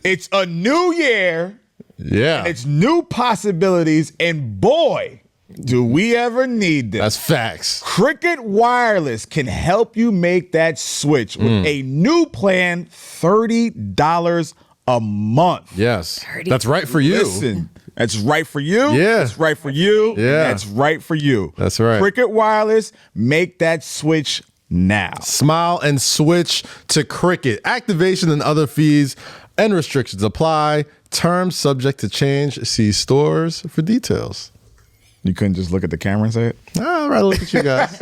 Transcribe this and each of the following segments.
It's a new year. Yeah. And it's new possibilities. And boy, do we ever need this. That's facts. Cricket Wireless can help you make that switch with a new plan, $30 a month. Yes. That's right for you. Listen, that's right for you. Yeah. That's right for you. Yeah. That's right for you. That's right. Cricket Wireless, make that switch now. Smile and switch to Cricket. Activation and other fees and restrictions apply. Terms subject to change. See stores for details. You couldn't just look at the camera and say it? I'd rather look at you guys.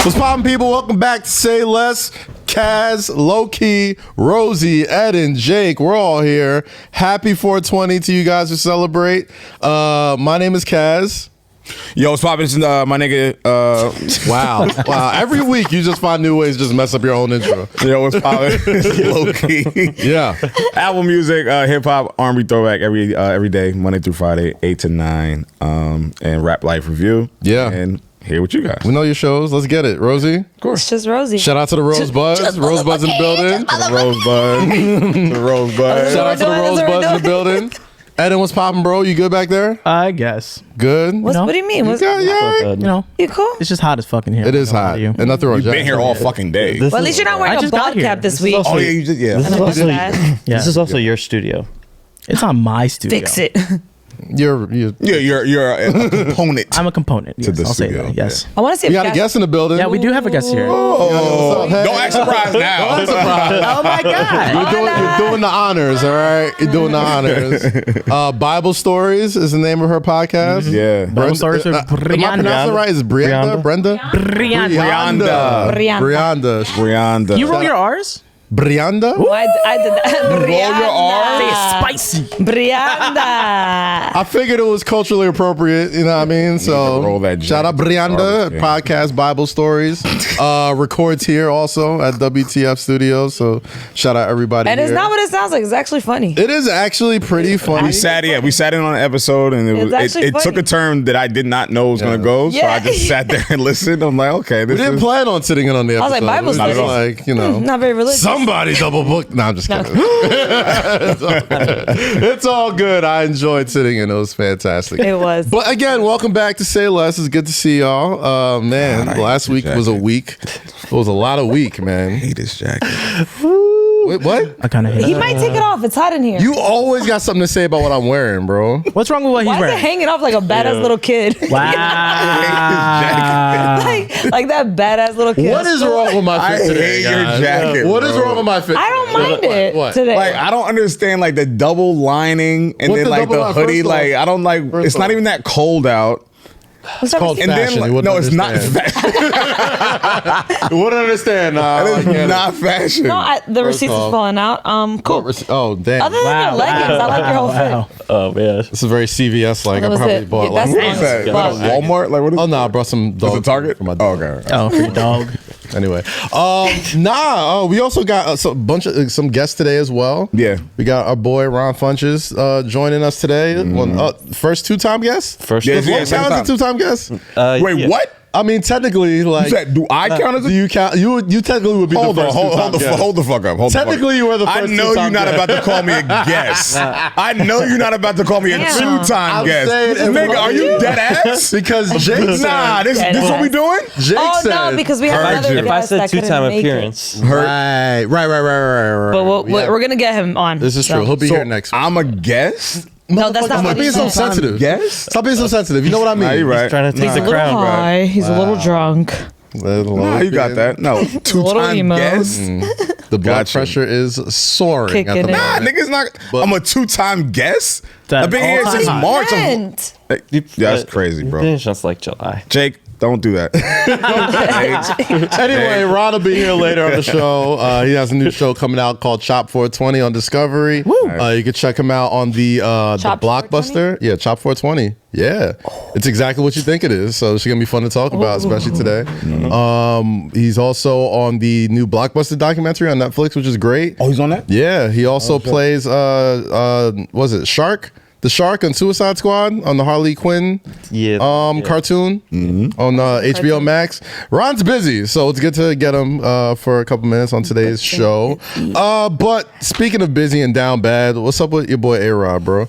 What's poppin', people? Welcome back to Say Less. Kaz, Lowkey, Rosie, Ed, and Jake. We're all here. Happy 420 to you guys who celebrate. My name is Kaz. Yo, what's poppin'? This is my nigga. Wow. Every week you just find new ways to just mess up your own intro. Yo, what's poppin'? Lowkey. Yeah. Album music, hip hop, R&B throwback every day, Monday through Friday, 8 to 9, and Rap Life Review. Yeah. And here with you guys. We know your shows. Let's get it. Rosie? Of course. It's just Rosie. Shout out to the Rosebuds. Rosebuds in the building. The Rosebud. The Rosebud. Shout out to the Rosebuds in the building. Eden, what's poppin', bro? You good back there? I guess. Good? What do you mean? Yeah, right? You know, You cool? it's just hot as fucking here. It is hot. And nothing wrong. You've been here all fucking day. Well, at least you're not wearing a bald cap this week. Oh, yeah, you just, yeah. And a mustache. Yeah. This is also your studio. It's on my studio. Fix it. You're You're a component. I'm a component. To the I'll say studio, that. Yes. I want to see if We got a guest in the building. Yeah, we do have a guest here. Oh, Don't act surprised now. Oh my God. You're doing the honors, all right? You're doing the honors. Bible Stories is the name of her podcast. Yeah. Bible Stories with Am I pronouncing it right? Is it Brianda? Brenda? Brianda. Brianda. You roll your R's? Brianda? I did that. Roll your R's. Spicy. Brianda. I figured it was culturally appropriate, you know what I mean? So roll that shout out Brianda, yeah. podcast Bible Stories. Records here also at WTF Studios. So shout out everybody. And it's here. not what it sounds like. It's actually funny. It is actually pretty funny. We sat in on an episode, and it took a turn that I did not know was going to go. So Yeah. I just sat there and listened. I'm like, okay, We didn't plan on sitting in on the episode. I was like, Bible It was studies. like, you know. Not very religious. Somebody double booked. No, I'm just kidding. It's all good. I enjoyed sitting in. It was fantastic. It was. But again, welcome back to Say Less. It's good to see y'all. Man, last week was a week. It was a lot of week, man. I hate this jacket. Wait, what? I kind of hate He it. might take it off. It's hot in here. You always got something to say about what I'm wearing, bro. What's wrong with what Why he's is it wearing? hanging off like a badass little kid? Wow. like that badass little kid. What is wrong with my fit I today, hate your guys? jacket, What is bro. wrong with my fit? I don't today? mind it What? today. Like, I don't understand like the double lining and What's then the like double the line? hoodie. First off- Like, I don't like. first It's not off- even that cold out. What's up called with And fashion. then You like, wouldn't no, it's not understand. fashion. You wouldn't understand. That is not fashion. No, the receipts off- is falling out. Cool. Oh, damn. Other than your leggings, I like your whole fit. Oh man. This is very CVS like. That I was probably it. bought Yeah, like. that's What is that? Is that a Walmart? Like what is Oh no, I brought some dog. Is it Target? For my Oh, dog. okay. Oh, for your dog. Anyway, we also got a bunch of some guests today as well. Yeah. We got our boy Ron Funches joining us today. First two-time guest. First Yeah, Does yeah, one same count as a time. two-time guest? Wait, yeah. what? I mean, technically, like, You said, do I count as do a? you count? You technically would be Hold the on, first hold two-time guest. the fuck up. Hold the fuck up. Technically, you were the I first know you're two-time not guest. about to call me a guest. I know you're not about to call me a Damn. two-time I'm guest. saying if Nigga, we're- are you dead ass? Because Jake said. Nah, this Dead what we ass. doing? Jake Oh said. no, because we have Heard another you. guest If I said that couldn't two-time make it. appearance, Right. But we're gonna get him on. This is true. He'll be here next week. I'm a guest. No, that's not Stop what being he so said. sensitive. Guest? Stop being so sensitive. You know what I mean? Nah, you right. trying to take He's the a little crown. high. He's a little drunk. Nah, you got that. No, little two-time emo. guest. The blood Gotcha. pressure is soaring at Kicking the it. Nah, moment. nigga's not. But- I'm a two-time guest. That I've been here all since time. March. Meant. Yeah, that's crazy, bro. It's just like July. Jake, don't do that. Anyway, Ron will be here later on the show. He has a new show coming out called Chop 420 on Discovery. You can check him out on the Chop Blockbuster. Yeah, Chop 420. Yeah, it's exactly what you think it is. So it's gonna be fun to talk about, especially today. He's also on the new Blockbuster documentary on Netflix, which is great. Oh, he's on that? Yeah, he also plays was it Shark? the shark on Suicide Squad on the Harley Quinn cartoon on HBO Max. Ron's busy, so it's good to get him for a couple minutes on today's show. But speaking of busy and down bad, what's up with your boy A-Rod, bro?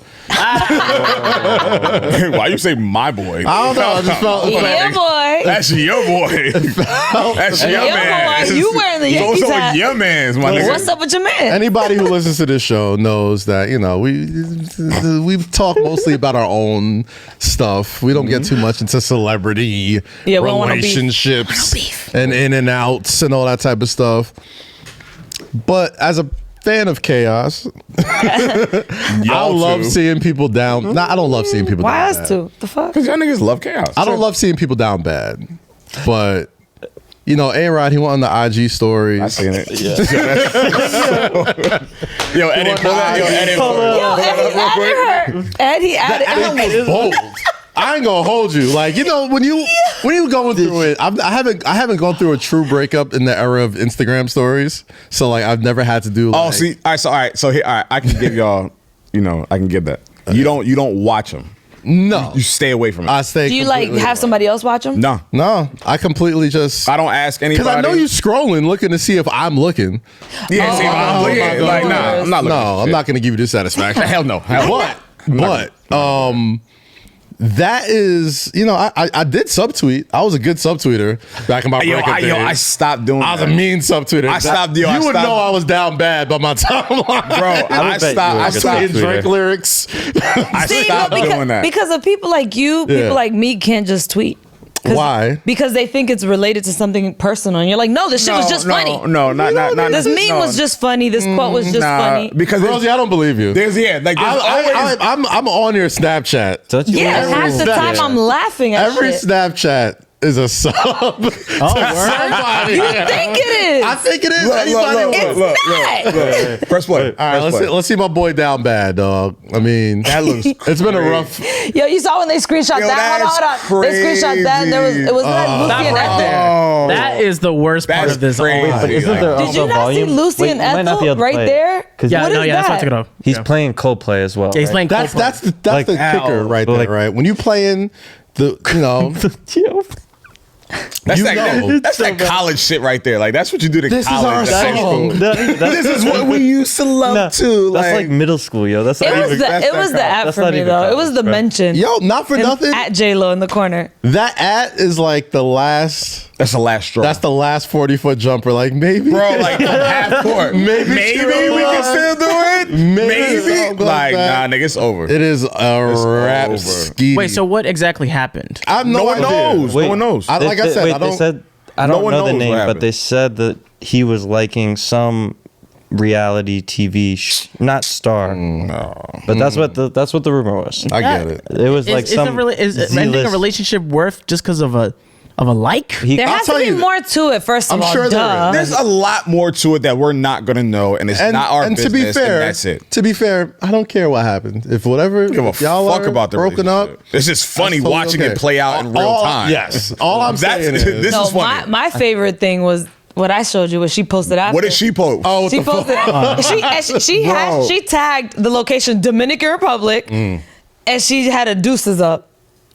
Why you say my boy? I don't know. I just felt boy. That's your boy. That's your man. Boy. You wearing the Yankees What's up hat. with your man's, my nigga? What's up with your man? anybody who listens to this show knows that we talk mostly about our own stuff. We don't get too much into celebrity relationships and in and outs and all that type of stuff. But as a fan of chaos, I love seeing people down. I don't love seeing people down Why bad. us two? The fuck? Because y'all niggas love chaos. I don't love seeing people down bad. But A-Rod, he went on the IG story. I seen it. Yo, Eddie, pull that. Yo, Eddie, Eddie added her. That was bold. I ain't gonna hold you. Like, when you going through it, I haven't gone through a true breakup in the era of Instagram stories. So like, I've never had to do. Like, all right. So here, all right. I can give y'all. I can give that. You don't watch them. No, You stay away from it. I stay. Do you completely have away. somebody else watch them? No, I completely just. I don't ask anybody. Because I know you scrolling, looking to see if I'm looking. Yeah, see, I'm looking. my Like, God. nah, I'm not looking. No, I'm not going to give you this satisfaction. Hell no. But that is, I did subtweet. I was a good subtweeter back in my breakup days. I stopped doing I was that. a mean subtweeter. I stopped. You I would stopped. know I was down bad by my timeline. Bro, I stopped tweeting Drake lyrics. I stopped doing that. Because of people like you, Yeah. people like me can't just tweet. Why? Because they think it's related to something personal. And you're like, no, this shit was just funny. No, not This meme was just funny. This quote was just funny. Because Rosie, I don't believe you. there's always I'm on your Snapchat. Don't you Yeah, half the time I'm laughing at Every shit. Snapchat is a sub. Somebody. You think it is? I think it is. It's not. Press play. All right, let's see my boy down bad, dog. I mean, That looks. it's been a rough. Yo, you saw when they screenshot Yo, that? that's Hold on. They screenshot that and it was like Lucy and Ethel. That is the worst part That's of this. crazy. All. But isn't there Did also you not volume? see Lucy and You might not be Ethel able to right play it. there? Yeah, What is that's why I that? took it off. He's playing Coldplay as well. Yeah, he's right? playing That's Coldplay. the kicker right there, Like- right? When you playing the That's You know. that's that college shit right there. Like that's what you do to This is college. our high song. school. This This is what we used to love to. That's like middle school, yo. That's not It was even. the app that's for not me even though. It college, was the bro. mention. Yo, not for And nothing. At J-Lo in the corner. That at is like the last. That's the last straw. That's the last 40-foot jumper. Like maybe, bro. Like from half court. Maybe we she can was. still do it. Maybe something Like like that. nah, nigga, it's over. It is a rap over. ski. Wait, so what exactly happened? I have no one idea. knows. Wait. No one knows. Like I said, I they don't. said I No don't one know the knows what name, but happened. they said that he was liking some reality TV, not star. But that's what the rumor was. I get it. It was like Is some ending a Z-list- relationship worth just because of a like? There I'll has to tell be you- more to it, first of I'm all. sure there duh. is. There's a lot more to it that we're not gonna know, and it's not our and business. to be fair, and that's it. To be fair, I don't care what happened. If whatever, Give a if y'all fuck are about the broken up, relationship. It's just funny that's totally watching okay. it play out in real All- time. Yes, all I'm saying is this No, is funny. my favorite thing was what I showed you, what she posted after. What did she post? Oh, what She the fuck? posted. She tagged the location Dominican Republic, and she had a deuces up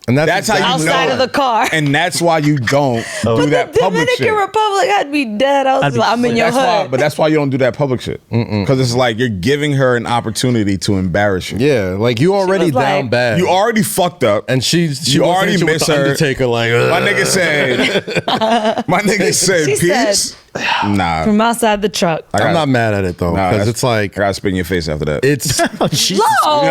And That's how you outside know. of the car. And that's why you don't do But that the public Dominican shit. Republic, I'd be dead. I was like, I'm in your hood. But that's why you don't do that public shit. Because it's like you're giving her an opportunity to embarrass you. Yeah, like you already was down like- bad. You already fucked up. and she You was already into it with miss the her. Undertaker, like My nigga said, She said- peace. Nah. From outside the truck. I'm not mad at it though, Nah, because that's- it's like I gotta spit in your face after that. it's Low. You're not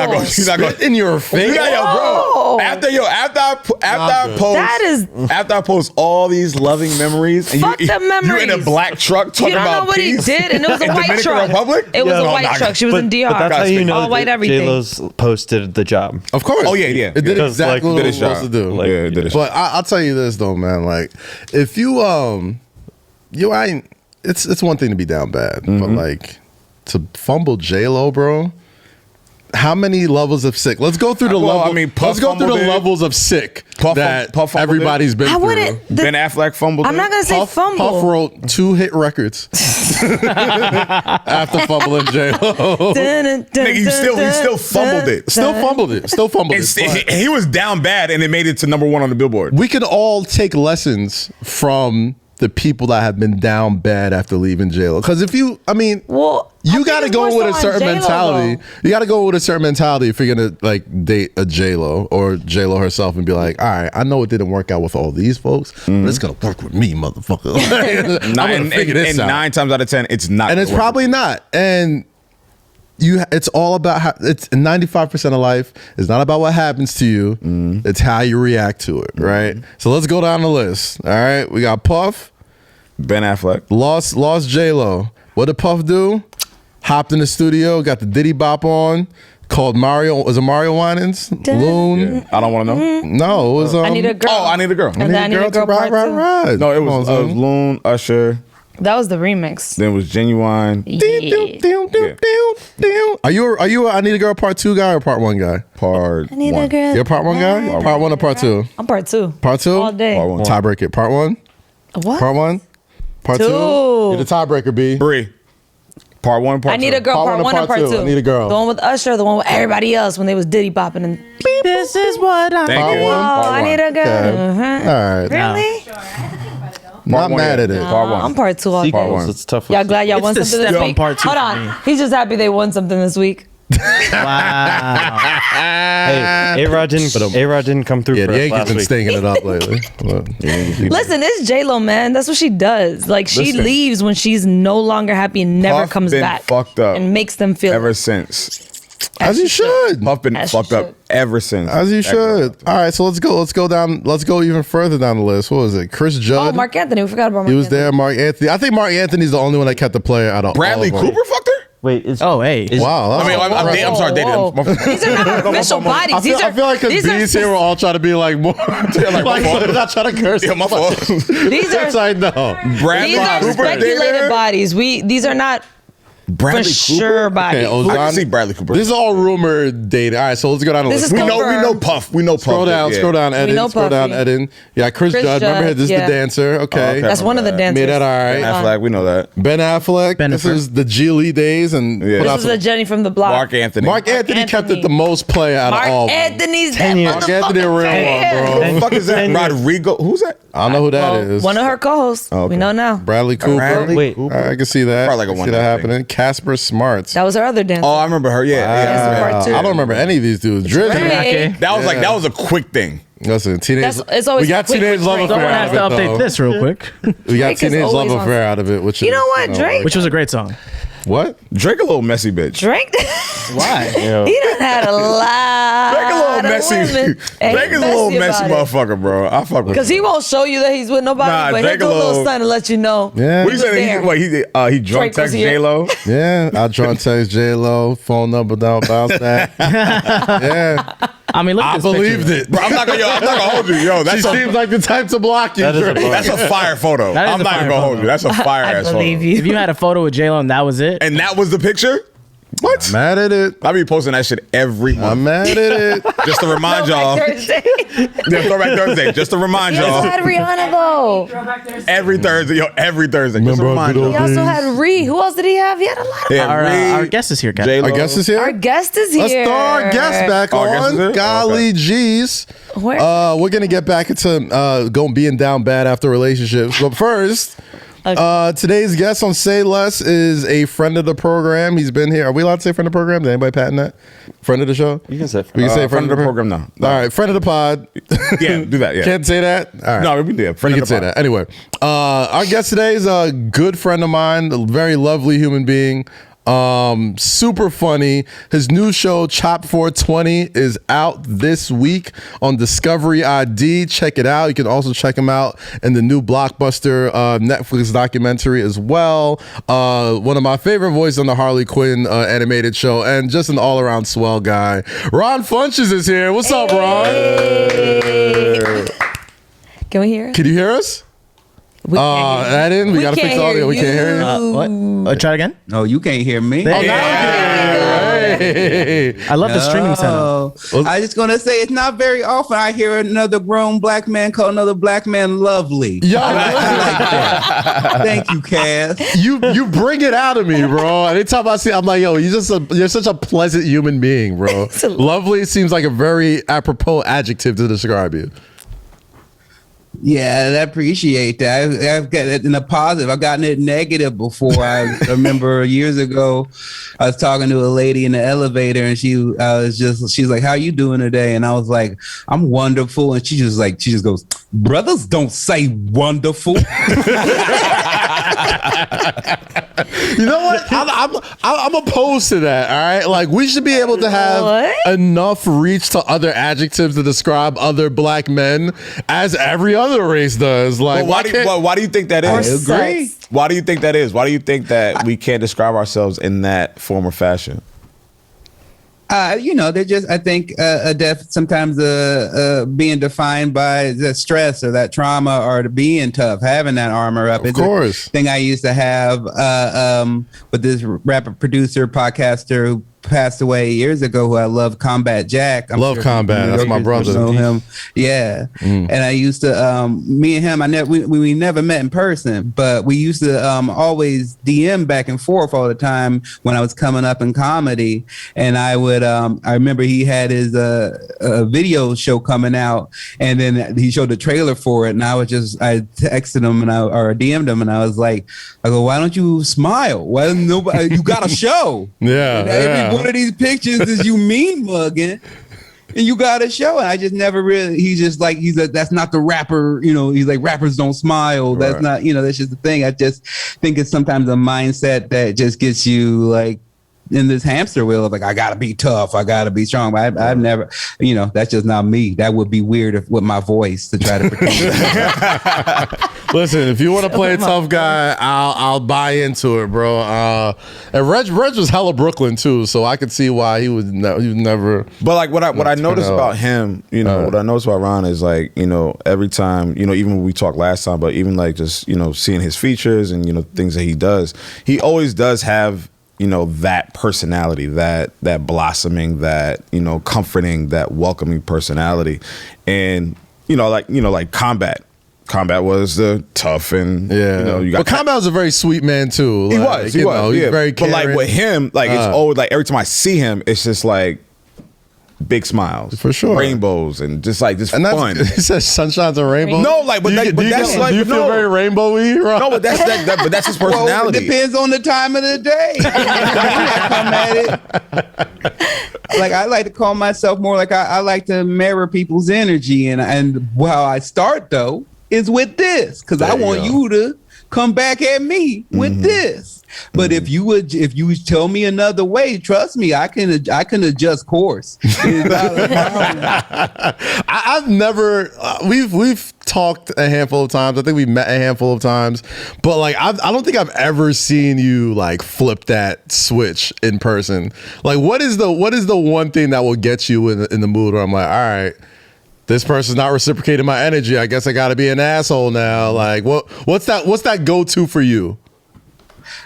gonna- you're not gonna- spit in your face. Yeah, yo, bro. After I post, That is- after I post all these loving memories, and Fuck you, the memories. you in a black truck talking You don't about know what peace. he did, and it was a in white Dominican truck. Republic? It was Yeah. a No, white nah, truck. She was in DR. But that's how you know All white everything. J-Lo's posted the job. Of course. Oh, yeah, yeah. It did Yeah. exactly Like, what did it its was supposed to job. do. Like, Yeah, it did its But I'll tell you this though, man. Like, if you you ain't. It's one thing to be down bad, but like to fumble J-Lo, bro. how many levels of sick? Let's go through the Well, level. I mean, Puff let's go through the fumbled it. levels of sick Puff that fumbled everybody's been I through. wouldn't. Ben Affleck fumbled. I'm not gonna say Puff fumble. wrote 2 hit records after fumbling J-Lo. Nigga, he still fumbled it. Still fumbled it. Still fumbled it. And he was down bad, and it made it to number 1 on the Billboard. We can all take lessons from the people that have been down bad after leaving J-Lo. Because if you, I mean, Well, I you think got to it's go more with a so on certain J-Lo, mentality. though. You got to go with a certain mentality if you're gonna like date a J-Lo or J-Lo herself and be like, all right, I know it didn't work out with all these folks, but it's gonna work with me, motherfucker. I'm gonna figure this out. 9 times out of 10, it's not. And it's gonna work. probably not. And it's all about how it's 95% of life is not about what happens to you. It's how you react to it, right? So let's go down the list. All right, we got Puff, Ben Affleck. lost J-Lo. What did Puff do? Hopped in the studio, got the Diddy Bop on, called Mario. Was it Mario Winans? Loon? Yeah. I don't want to know. No, it was I Need a Girl. Oh, I Need a Girl. And then I Need a Girl to Part 2. ride. No, it Come was on, son. Loon, Usher. That was the remix. Then it was Genuine. Yeah. Are you a I Need a Girl Part 2 guy or Part 1 guy? Part I need 1. a girl. You're a Part 1 guy? Part 1 or Part 2? I'm part 2. Part 2? All day. Part 1. Tiebreak it. Part 1? What? Part 1? Part 2? 2. You're the tiebreaker, B. 3. Part 1, Part 2. I Need a Girl Part Part 1 one or and Part Part 2? two. I Need a Girl. The one with Usher, the one with everybody else when they was Diddy bopping and This is what I Thank Part you. one? oh, Part I 1. need a girl. Okay. All right. Really? Not Part one, mad yeah. at it. Part 1. I'm part 2 all day. Part 1. It's tough. Y'all glad y'all It's won the something this step on week? part 2 Hold for on. me. He's just happy they won something this week. Wow. Hey, A-Rod didn't come through Yeah, for the us Yankees last been week. stinking it up lately. Listen, it's J-Lo, man. That's what she does. Like, she Listen. leaves when she's no longer happy and never Puff comes been back. fucked up And makes them feel ever since. As you should. Puff been As she fucked up should. ever since. As you That girl. should. All right, so let's go even further down the list. What was it? Chris Oh, Judd. Mark Anthony. We forgot about Mark He was Anthony. there. Mark Anthony. I think Mark Anthony's the only one that kept the player out of Bradley all of them. Cooper fucked her? Wait, is Oh, hey. is- Wow. I mean, I'm sorry, David. Whoa. These are not official bodies. I feel like because these are these here were all trying to be like more. like, like, my fault. they're not trying to curse. Yeah, my fault. These It's are like, no. Bradley these are Cooper speculated dated her? bodies. These are not Bradley for Cooper? sure bodies. Okay, I can see Bradley Cooper. This is all rumored dating. All right, so let's go down the This list. is we know confirmed. Puff. We know Puff. Scroll down, yeah. scroll down, We Eden. know Scroll down, Puffy. Eden. Yeah, Chris Judd. Remember, Judd, this is yeah. the dancer. Okay. okay. That's one of the dancers. Made that all Ben right. Affleck, we know that. Ben Affleck. Bennifer. This is the G League days, and Yeah. put This out is some- the Jenny from the block. Mark Anthony. Mark Anthony kept Anthony. it the most play out Mark of all. of them. Anthony's that years. Mark Anthony, a real motherfucker. one, bro. Who the fuck is that? Rodrigo. Who's that? I don't know who that Well, is. one of her co-hosts. okay. We know now. Bradley Cooper. Bradley Wait. Cooper. All right, I can see that. Probably like a I can see that one-night thing. happening. Casper Smarts. That was her other dancer. Oh, I remember her. Yeah. That's yeah. part two. I don't remember any of these dudes. Drizzy. Right. That was like, that was a quick thing. Listen, teenage. It's always we got quick teenage with love Drake. affair Someone out has of to it. update though. this real quick. We got Drake is teenage love always on- affair out of it, which You is, know what, Drake? Which was a great song. What? Drake a little messy bitch. Drake. Why? Yeah. He done had a lot. Drake a little of messy. women. And Drake he is a little messy about it. motherfucker, bro. I fuck with Because him. he won't show you that he's with nobody, Nah, but Drake he'll do a a little little- stunt to let you know. Yeah. What you said? there. He drunk Drake was text here. J Lo. Yeah, I drunk text J Lo, phone number down, bounce that. Yeah, I mean, look at I this believed picture. it. Bro, I'm not gonna hold you. Yo, She that's seems like the type to block you. That is a Drake. that's a fire photo. That is I'm a not fire even gonna hold photo. you. That's a fire I ass believe photo. you. If you had a photo with J-Lo and that was it, And that was the picture? What? Mad at it. I be posting that shit every I'm month. mad at it. Just to remind y'all. Thursday. Yeah, Throwback Thursday. Just to remind He also y'all. had Rihanna though. Every Thursday. Yo, every Thursday. Just to Remember remind our y'all. He also had Ree. Who else did he have? He had a lot. Yeah, our Reed, guest is here, guys. J-Lo. Our guest is here. Our guest is here. Let's throw our guest back Oh, our guest is on. here? Golly Okay. geez. Where? We're gonna get back into being down bad after relationships. But first, today's guest on Say Less is a friend of the program. He's been here. Are we allowed to say friend of the program? Did anybody patent that? Friend of the show? You can say We can say friend of the program now. All right, friend of the pod. Yeah, do that. Yeah. Can't say that? All right. No, we can do that. Friend We of can the say pod. that. Anyway, our guest today is a good friend of mine, a very lovely human being. Super funny. His new show, Chop 420, is out this week on Discovery ID. Check it out. You can also check him out in the new Blockbuster Netflix documentary as well. One of my favorite voices on the Harley Quinn animated show, and just an all-around swell guy. Ron Funches is here. What's up, Ron? Can we hear it? Can you hear us? We can't hear you. That in? We gotta can't fix audio. hear We can't hear you. What? Try it again. No, you can't hear me. There you now go. we can hear you. I love the streaming setup. I just gonna say it's not very often I hear another grown black man call another black man lovely. Yo, I like that. Thank you, Cass. you bring it out of me, bro. Anytime I see, I'm like, yo, you're such a pleasant human being, bro. Lovely seems like a very apropos adjective to describe you. Yeah, I appreciate that. I've got it in a positive. I've gotten it negative before. I remember years ago, I was talking to a lady in the elevator, and she's like, "How you doing today?" And I was like, "I'm wonderful." And she just goes, "Brothers don't say wonderful." You know what? I'm opposed to that. All right, like we should be able to have enough reach to other adjectives to describe other black men as every other race does. Like, why do you think that is? I agree. Why do you think that is? Why do you think that we can't describe ourselves in that form or fashion? They're just, I think, sometimes being defined by the stress or that trauma or the being tough, having that armor up. Of course. Thing I used to have with this rapper, producer, podcaster who passed away years ago, who I love, Combat Jack. Love Combat. That's my brother. Know him. Yeah. And I used to, me and him, we never met in person, but we used to always DM back and forth all the time when I was coming up in comedy. And I would, I remember he had his video show coming out, and then he showed the trailer for it. And I texted him or DM'd him, and I was like, why don't you smile? Why doesn't nobody, you got a show. Yeah. One of these pictures is you mean mugging, and you got a show. And I just never really. He's just like that's not the rapper. He's like, rappers don't smile. That's not. That's just the thing. I just think it's sometimes a mindset that just gets you like in this hamster wheel of like, I gotta be tough, I gotta be strong. But I've never, that's just not me. That would be weird with my voice to try to pretend. Listen, if you want to play a tough guy, I'll buy into it, bro. And Reg was hella Brooklyn too, so I could see why he would never. But like what I noticed about him, what I noticed about Ron is like, every time, even when we talked last time, but even like just seeing his features and things that he does, he always does have that personality, that blossoming, that comforting, that welcoming personality. And like Combat was the tough and but Combat was a very sweet man too. He was he's very caring. But like with him, like it's always like every time I see him, it's just like big smiles, for sure, rainbows, and just fun. He says sunshine's and rainbows. No, like, but do you feel very rainbowy? Right? No, but that's his personality. Well, it depends on the time of the day. I come at it. Like I like to call myself more like I like to mirror people's energy, and how I start though is with this, because I want you to come back at me with this. But if you tell me another way, trust me, I can adjust course. I've never we've talked a handful of times. I think we met a handful of times, but like I don't think I've ever seen you like flip that switch in person. Like what is the one thing that will get you in the mood where I'm like, all right, this person's not reciprocating my energy, I guess I got to be an asshole now. Like what's that go-to for you?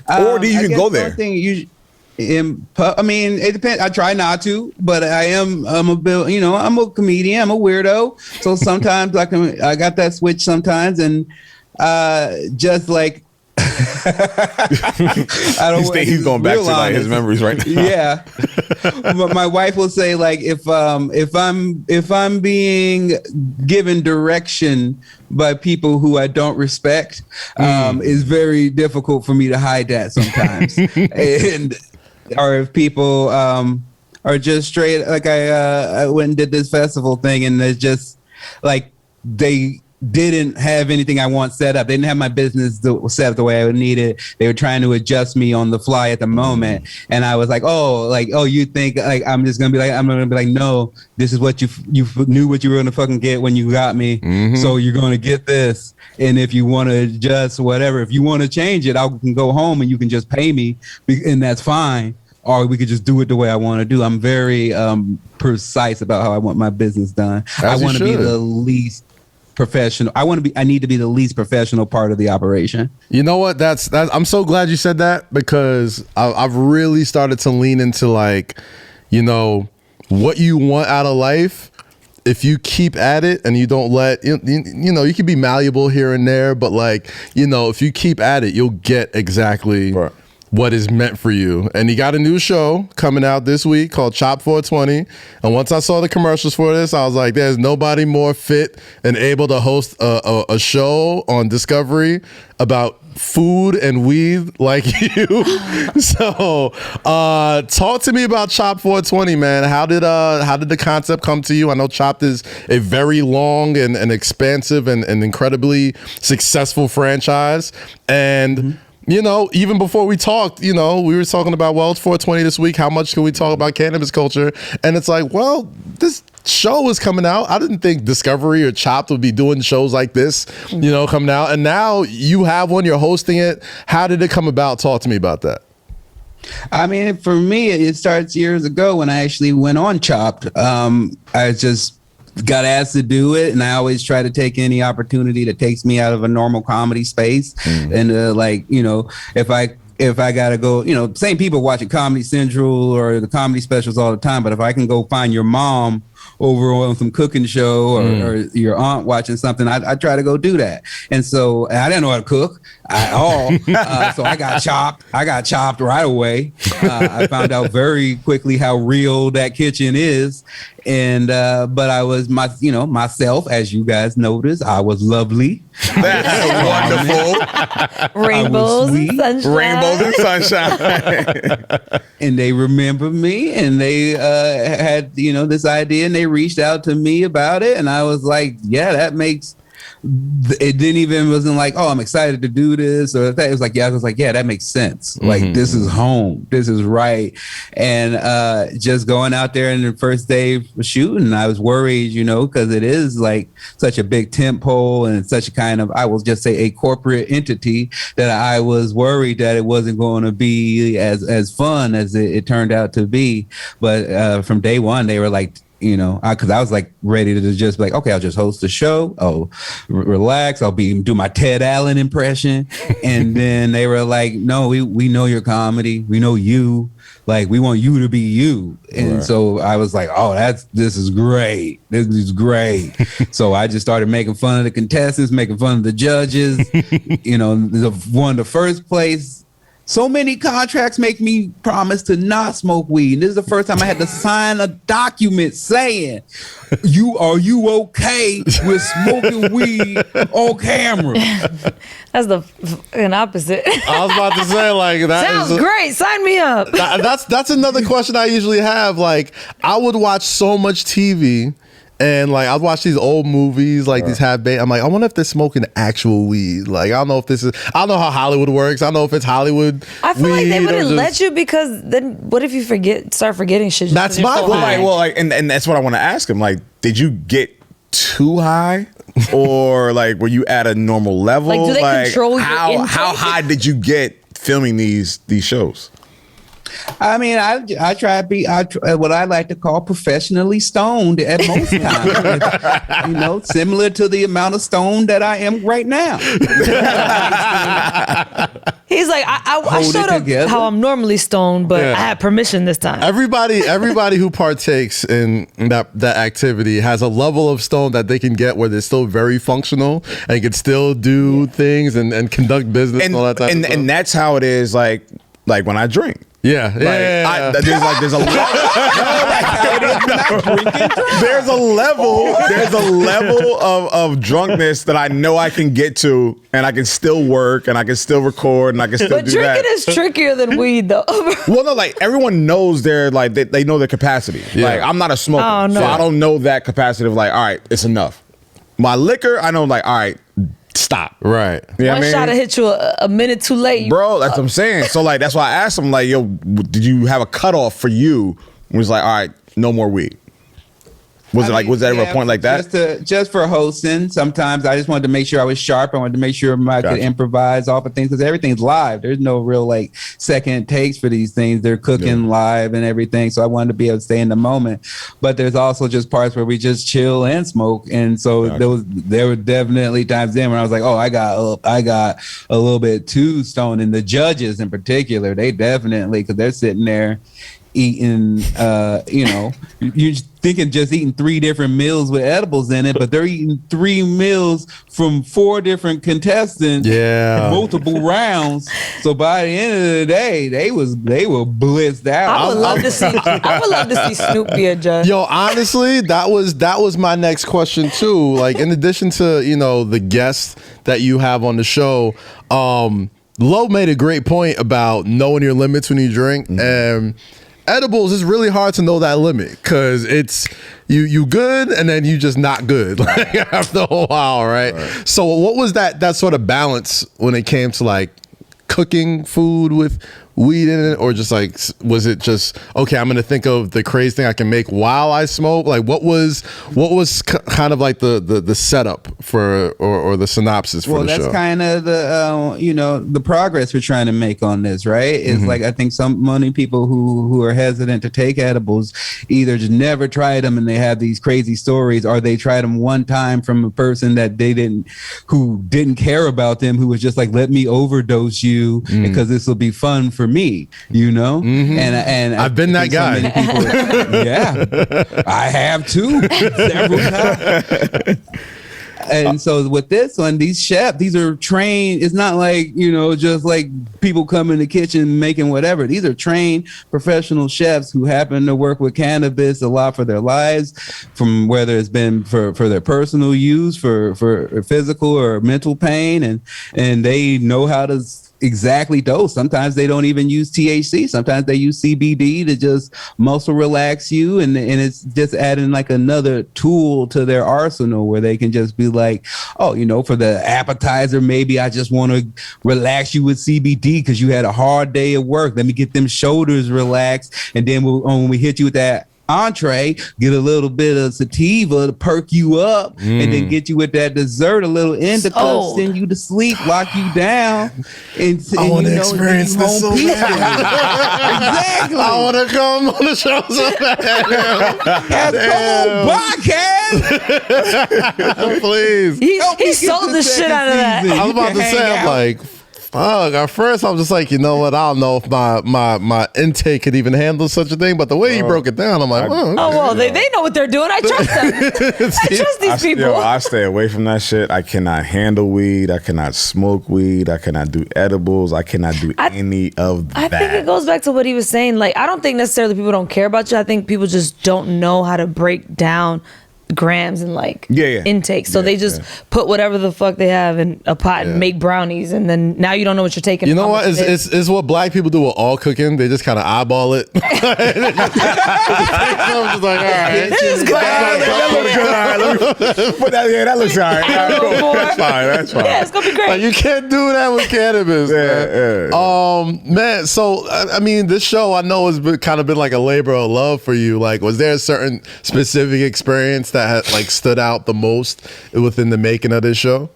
Or do you even go there? It depends. I try not to, but I'm a comedian. I'm a weirdo. So sometimes I got that switch sometimes, and just like I don't. He's going back to like his memories right now. Yeah, but my wife will say like if I'm being given direction by people who I don't respect, it's very difficult for me to hide that sometimes. Or if people are just straight, like I went and did this festival thing, and it's just like they didn't have anything I want set up. They didn't have my business set up the way I would need it. They were trying to adjust me on the fly at the moment. And I was like, you think like I'm gonna be like, no, this is what you knew what you were gonna fucking get when you got me. So you're gonna get this. And if you want to adjust whatever, if you want to change it, I can go home and you can just pay me, and that's fine. Or we could just do it the way I want to do. I'm very precise about how I want my business done. I want to be the least professional. I need to be the least professional part of the operation. You know what? That's I'm so glad you said that, because I've really started to lean into, like, you know, what you want out of life. If you keep at it and you don't let, you know, you can be malleable here and there, but, like, you know, if you keep at it, you'll get exactly what is meant for you. And he got a new show coming out this week called Chop 420. And once I saw the commercials for this, I was like, there's nobody more fit and able to host a show on Discovery about food and weed like you. So talk to me about Chop 420, man. How did the concept come to you? I know Chopped is a very long and expansive and incredibly successful franchise. And you know, even before we talked, you know, we were talking about, well, it's 420 this week. How much can we talk about cannabis culture? And it's like, well, this show is coming out. I didn't think Discovery or Chopped would be doing shows like this, you know, coming out. And now you have one, you're hosting it. How did it come about? Talk to me about that. I mean, for me, it starts years ago when I actually went on Chopped. I just got asked to do it, and I always try to take any opportunity that takes me out of a normal comedy space. And like, you know, if I gotta go, you know, same people watching Comedy Central or the comedy specials all the time, but if I can go find your mom over on some cooking show or your aunt watching something, I try to go do that. And so I didn't know how to cook at all. So I got chopped right away. I found out very quickly how real that kitchen is. And but I was myself, as you guys noticed. I was lovely. That's wonderful. Rainbows and sunshine. Rainbows and sunshine. And they remember me, and they had, you know, this idea, and they reached out to me about it, and I was like, yeah, that makes. It wasn't like, oh, I'm excited to do this or that. It was like, yeah, that makes sense. Like, this is home. This is right. And just going out there in the first day of shooting, I was worried, you know, because it is like such a big tent pole and such a kind of, I will just say, a corporate entity, that I was worried that it wasn't going to be as fun as it turned out to be. But from day one, they were like, you know, because I was like ready to just be like, okay, I'll just host the show. I'll relax. I'll do my Ted Allen impression. And then they were like, no, we know your comedy. We know you. Like, we want you to be you. And so I was like, oh, this is great. This is great. So I just started making fun of the contestants, making fun of the judges. You know, one of the first place. So many contracts make me promise to not smoke weed. And this is the first time I had to sign a document saying, are you okay with smoking weed on camera? That's the fucking opposite. I was about to say, like, that sounds great. Sign me up. That's another question I usually have. Like, I would watch so much TV. And like, I'd watch these old movies, like these half-baked. I'm like, I wonder if they're smoking actual weed. Like, I don't know if I don't know how Hollywood works. I don't know if it's Hollywood. I feel like they wouldn't let you, because then what if you start forgetting shit? That's my point. And that's what I want to ask him. Like, did you get too high, or like, were you at a normal level? Like, do they control how your how high did you get filming these shows? I mean, I try to be what I like to call professionally stoned at most times. You know, similar to the amount of stoned that I am right now. He's like, I showed up how I'm normally stoned, but I had permission this time. Everybody who partakes in that activity has a level of stone that they can get where they're still very functional and can still do things and conduct business and all that type of stuff. And that's how it is, like when I drink. Yeah, there's a level of drunkenness that I know I can get to, and I can still work, and I can still record, and I can still do that. But drinking is trickier than weed, though. Well, no, like, everyone knows they know their capacity. Yeah. Like, I'm not a smoker, so I don't know that capacity of like, all right, it's enough. My liquor, I know, like, all right, stop. Right. You know One shot will hit you a minute too late. Bro, that's what I'm saying. So, like, that's why I asked him, like, yo, did you have a cutoff for you? When it's like, all right, no more weed. Was was that ever a point like that? Just for hosting. Sometimes I just wanted to make sure I was sharp. I wanted to make sure I could improvise off of things because everything's live. There's no real like second takes for these things. They're cooking live and everything. So I wanted to be able to stay in the moment. But there's also just parts where we just chill and smoke. And so there were definitely times then when I was like, oh, I got a little bit too stoned. And the judges in particular, they definitely, because they're sitting there eating, you're thinking just eating 3 different meals with edibles in it, but they're eating 3 meals from 4 different contestants, multiple rounds. So by the end of the day, they were blitzed out. I would love to see Snoop be a judge. Yo, honestly, that was my next question too. Like, in addition to the guests that you have on the show, Lo made a great point about knowing your limits when you drink, and edibles is really hard to know that limit because it's you good and then you just not good like after a while, right? So what was that sort of balance when it came to like cooking food with weed in it, or just like, was it just okay, I'm gonna think of the crazy thing I can make while I smoke? Like what was kind of like the setup for or the synopsis for the show? Well, that's kind of the the progress we're trying to make on this, right? It's like, I think many people who are hesitant to take edibles either just never tried them and they have these crazy stories, or they tried them one time from a person that who didn't care about them, who was just like, let me overdose you because this will be fun for me, and I've been that guy. So many people, I have too, several times. And so with this one, these chefs, these are trained. It's not like, just like people come in the kitchen making whatever. These are trained professional chefs who happen to work with cannabis a lot for their lives, from whether it's been for their personal use, for physical or mental pain. And they know how to exactly dose. Sometimes they don't even use THC. Sometimes they use CBD to just muscle relax you, and it's just adding like another tool to their arsenal where they can just be like, oh, for the appetizer, maybe I just want to relax you with CBD because you had a hard day at work. Let me get them shoulders relaxed, and then when we hit you with that entree, get a little bit of sativa to perk you up, and then get you with that dessert, a little indica, send you to sleep, lock you down, and I want to experience this so bad. Exactly. I want to come on the show so bad. Come on, podcast. Please. He sold the shit out of that. I was about to say, I'm like, fuck. At first, I was just like, you know what? I don't know if my intake could even handle such a thing. But the way you broke it down, I'm like, oh well, they know what they're doing. I trust them. I trust these people. I stay away from that shit. I cannot handle weed. I cannot smoke weed. I cannot do edibles. I cannot do any of that. I think it goes back to what he was saying. Like, I don't think necessarily people don't care about you. I think people just don't know how to break down grams and intake, so they just put whatever the fuck they have in a pot and make brownies, and then now you don't know what you're taking. You know what? It's what black people do with all cooking. They just kind of eyeball it. I'm just like, all right, this is good. That looks good. All right, put that. Yeah, that looks all right. That's fine. That's fine. Yeah, it's gonna be great. Like, you can't do that with cannabis. Man. So I mean, this show I know has kind of been like a labor of love for you. Like, was there a certain specific experience that had like stood out the most within the making of this show?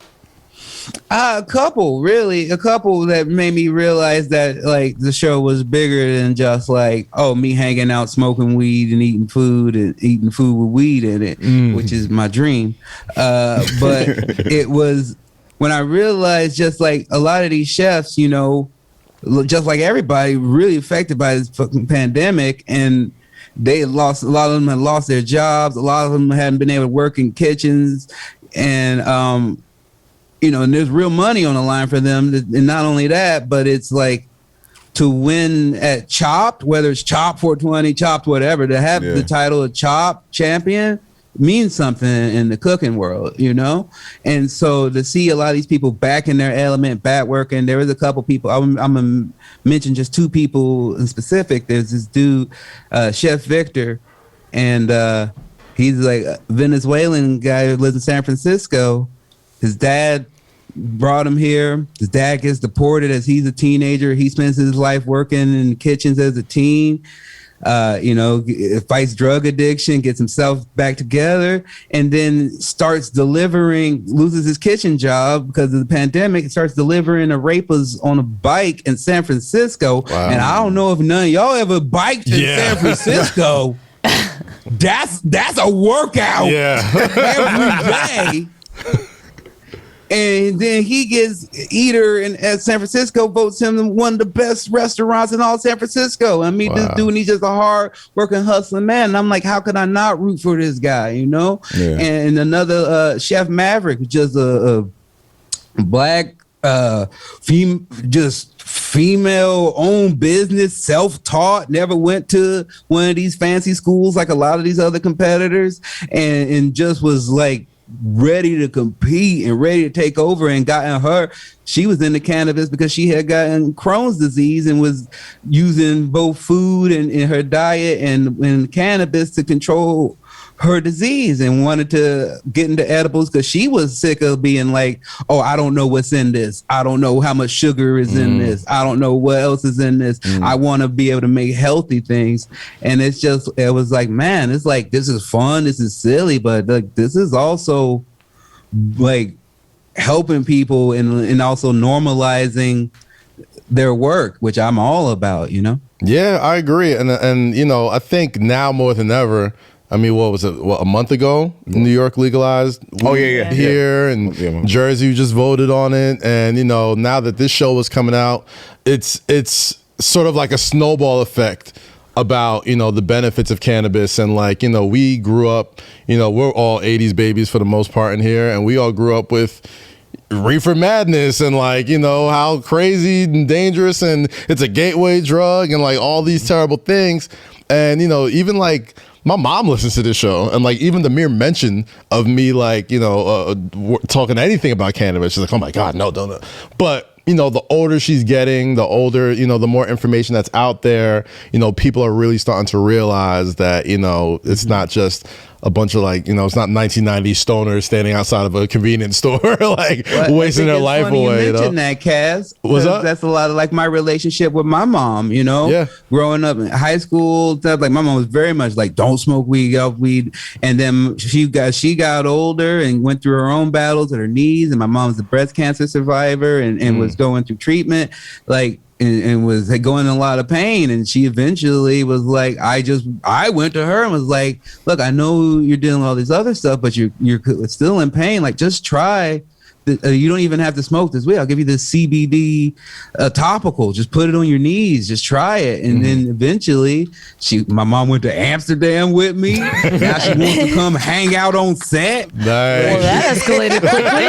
A couple that made me realize that like the show was bigger than just like, me hanging out, smoking weed and eating food with weed in it, which is my dream. But it was when I realized just like a lot of these chefs, just like everybody, really affected by this fucking pandemic, and a lot of them had lost their jobs. A lot of them hadn't been able to work in kitchens, and and there's real money on the line for them. And not only that, but it's like to win at Chopped, whether it's Chopped 420, Chopped whatever, to have the title of Chopped champion means something in the cooking world, And so to see a lot of these people back in their element, back working, there was a couple people. I'm gonna mention just 2 people in specific. There's this dude, Chef Victor, and he's like a Venezuelan guy who lives in San Francisco. His dad brought him here. His dad gets deported as he's a teenager. He spends his life working in kitchens as a teen. fights drug addiction, gets himself back together, and then starts loses his kitchen job because of the pandemic, starts delivering arepas on a bike in San Francisco. Wow. And I don't know if none of y'all ever biked in San Francisco. That's a workout every day. And then he gets Eater at San Francisco votes him one of the best restaurants in all San Francisco. I mean, this dude, he's just a hard working, hustling man. And I'm like, how could I not root for this guy? Yeah. And another Chef Maverick, just a black female owned business, self-taught, never went to one of these fancy schools like a lot of these other competitors, and just was like ready to compete and ready to take over. And she was into cannabis because she had gotten Crohn's disease and was using both food and in her diet and cannabis to control her disease, and wanted to get into edibles because she was sick of being like, oh, I don't know what's in this. I don't know how much sugar is in this. I don't know what else is in this. I want to be able to make healthy things. And it was like, man, it's like, this is fun. This is silly, but like, this is also like helping people and also normalizing their work, which I'm all about, Yeah, I agree. And I think now more than ever, I mean, what was it? A month ago, New York legalized. Here and Jersey just voted on it. And now that this show is coming out, it's sort of like a snowball effect about the benefits of cannabis. And like we grew up, we're all 80s babies for the most part in here, and we all grew up with reefer madness and like how crazy and dangerous, and it's a gateway drug and like all these terrible things. And even like my mom listens to this show, and like even the mere mention of me like talking anything about cannabis, she's like, oh my god, no, don't. But the older she's getting, the older, the more information that's out there, people are really starting to realize that it's not just a bunch of like, it's not 1990s stoners standing outside of a convenience store like wasting their life away. You mentioned that, Kaz. What's up? That's a lot of like my relationship with my mom, growing up in high school stuff. Like my mom was very much like, don't smoke weed, get off weed. And then she got older and went through her own battles at her knees. And my mom's a breast cancer survivor and was going through treatment. Like, and was going in a lot of pain, and she eventually was like, I went to her and was like, look, I know you're dealing with all this other stuff, but you're still in pain. Like, just try. You don't even have to smoke this weed. I'll give you this CBD topical. Just put it on your knees. Just try it. And then eventually, my mom went to Amsterdam with me. Now she wants to come hang out on set. Nice. Well, that escalated quickly.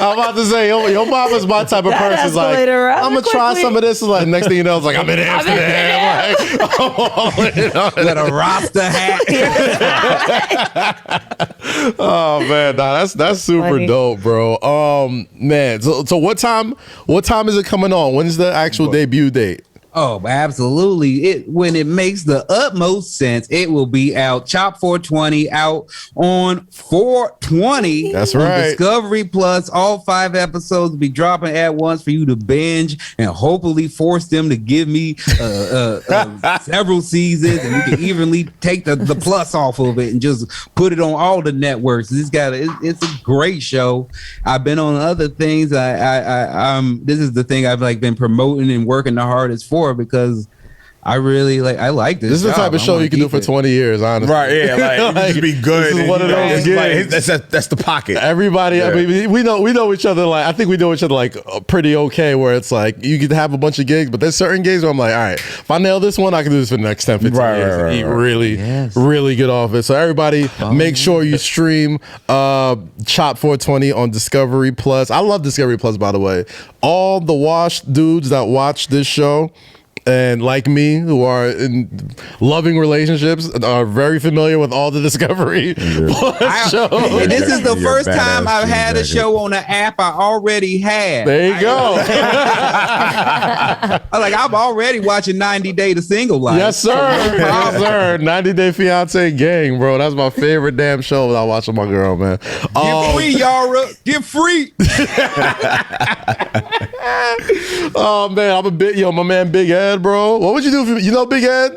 I'm about to say, your mom is my type of person. Like, I'm gonna try some of this. Like, next thing you know, it's like I'm in Amsterdam. With a Rasta hat. Oh man, that's super funny. Dope, bro. Man, so what time is it coming on? When's the actual debut date? Oh, absolutely. When it makes the utmost sense, it will be out. Chop 420 out on 420. That's right. Discovery Plus. All 5 episodes will be dropping at once for you to binge and hopefully force them to give me several seasons, and we can evenly take the plus off of it and just put it on all the networks. It's a great show. I've been on other things. This is the thing I've like been promoting and working the hardest for, because I really like this. This is the type of show you can do for 20 years, honestly. Right? Yeah, like, you be good. This is one of those gigs. That's the pocket. Everybody, I mean, we know each other. Like, I think we know each other like pretty okay. Where it's like you could have a bunch of gigs, but there's certain gigs where I'm like, all right, if I nail this one, I can do this for the next 10, 15 years and eat really good off it. So everybody, make sure you stream Chop 420 on Discovery Plus. I love Discovery Plus, by the way. All the washed dudes that watch this show, and like me, who are in loving relationships, are very familiar with all the Discovery Plus shows. This is the first time I've had a show on an app I already had. There you go. I'm already watching 90 Day to Single Life. Yes, sir. Yes, sir. 90 Day Fiance Gang, bro. That's my favorite damn show that I watch with my girl, man. Get free, Yara. Get free. Oh man, I'm my man Big Ed, bro. What would you do if you know Big Ed?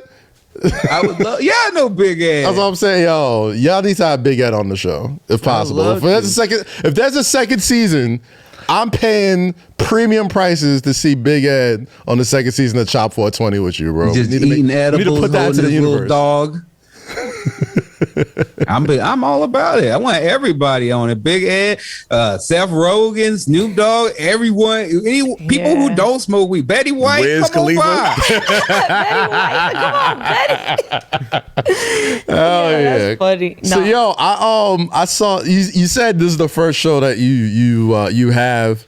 I would love. Yeah, I know Big Ed. That's what I'm saying, yo. Y'all need to have Big Ed on the show if possible. If there's a second season, I'm paying premium prices to see Big Ed on the second season of Chop 420 with you, bro. Just eating edibles, we need to put that to the little universe. dog. I'm all about it. I want everybody on it. Big Ed, Seth Rogen, Snoop Dogg, everyone, people who don't smoke weed. Betty White, Wiz come Khalifa. on by. Betty White, come on, Betty. Oh yeah, that's funny. So No. I saw you said this is the first show that you have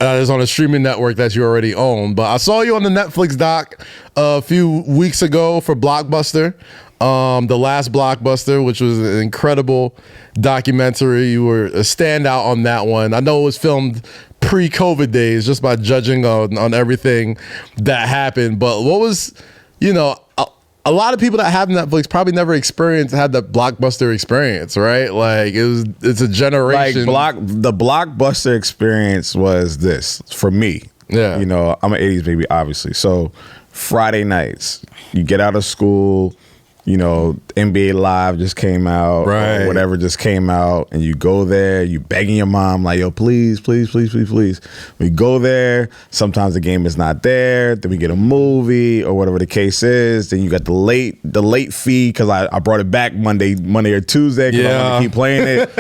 is on a streaming network that you already own, but I saw you on the Netflix doc a few weeks ago for Blockbuster. The Last Blockbuster, which was an incredible documentary. You were a standout on that one. I know it was filmed pre-COVID days, just by judging on everything that happened. But what was, a lot of people that have Netflix probably never had that Blockbuster experience, right? Like it's a generation. Like the Blockbuster experience was this for me. Yeah. I'm an 80s baby, obviously. So Friday nights, you get out of school, NBA Live just came out, right? Or whatever just came out, and you go there, you begging your mom like, yo, please, please, please, please, please. We go there. Sometimes the game is not there. Then we get a movie or whatever the case is. Then you got the late fee because I brought it back Monday or Tuesday because I want to keep playing it.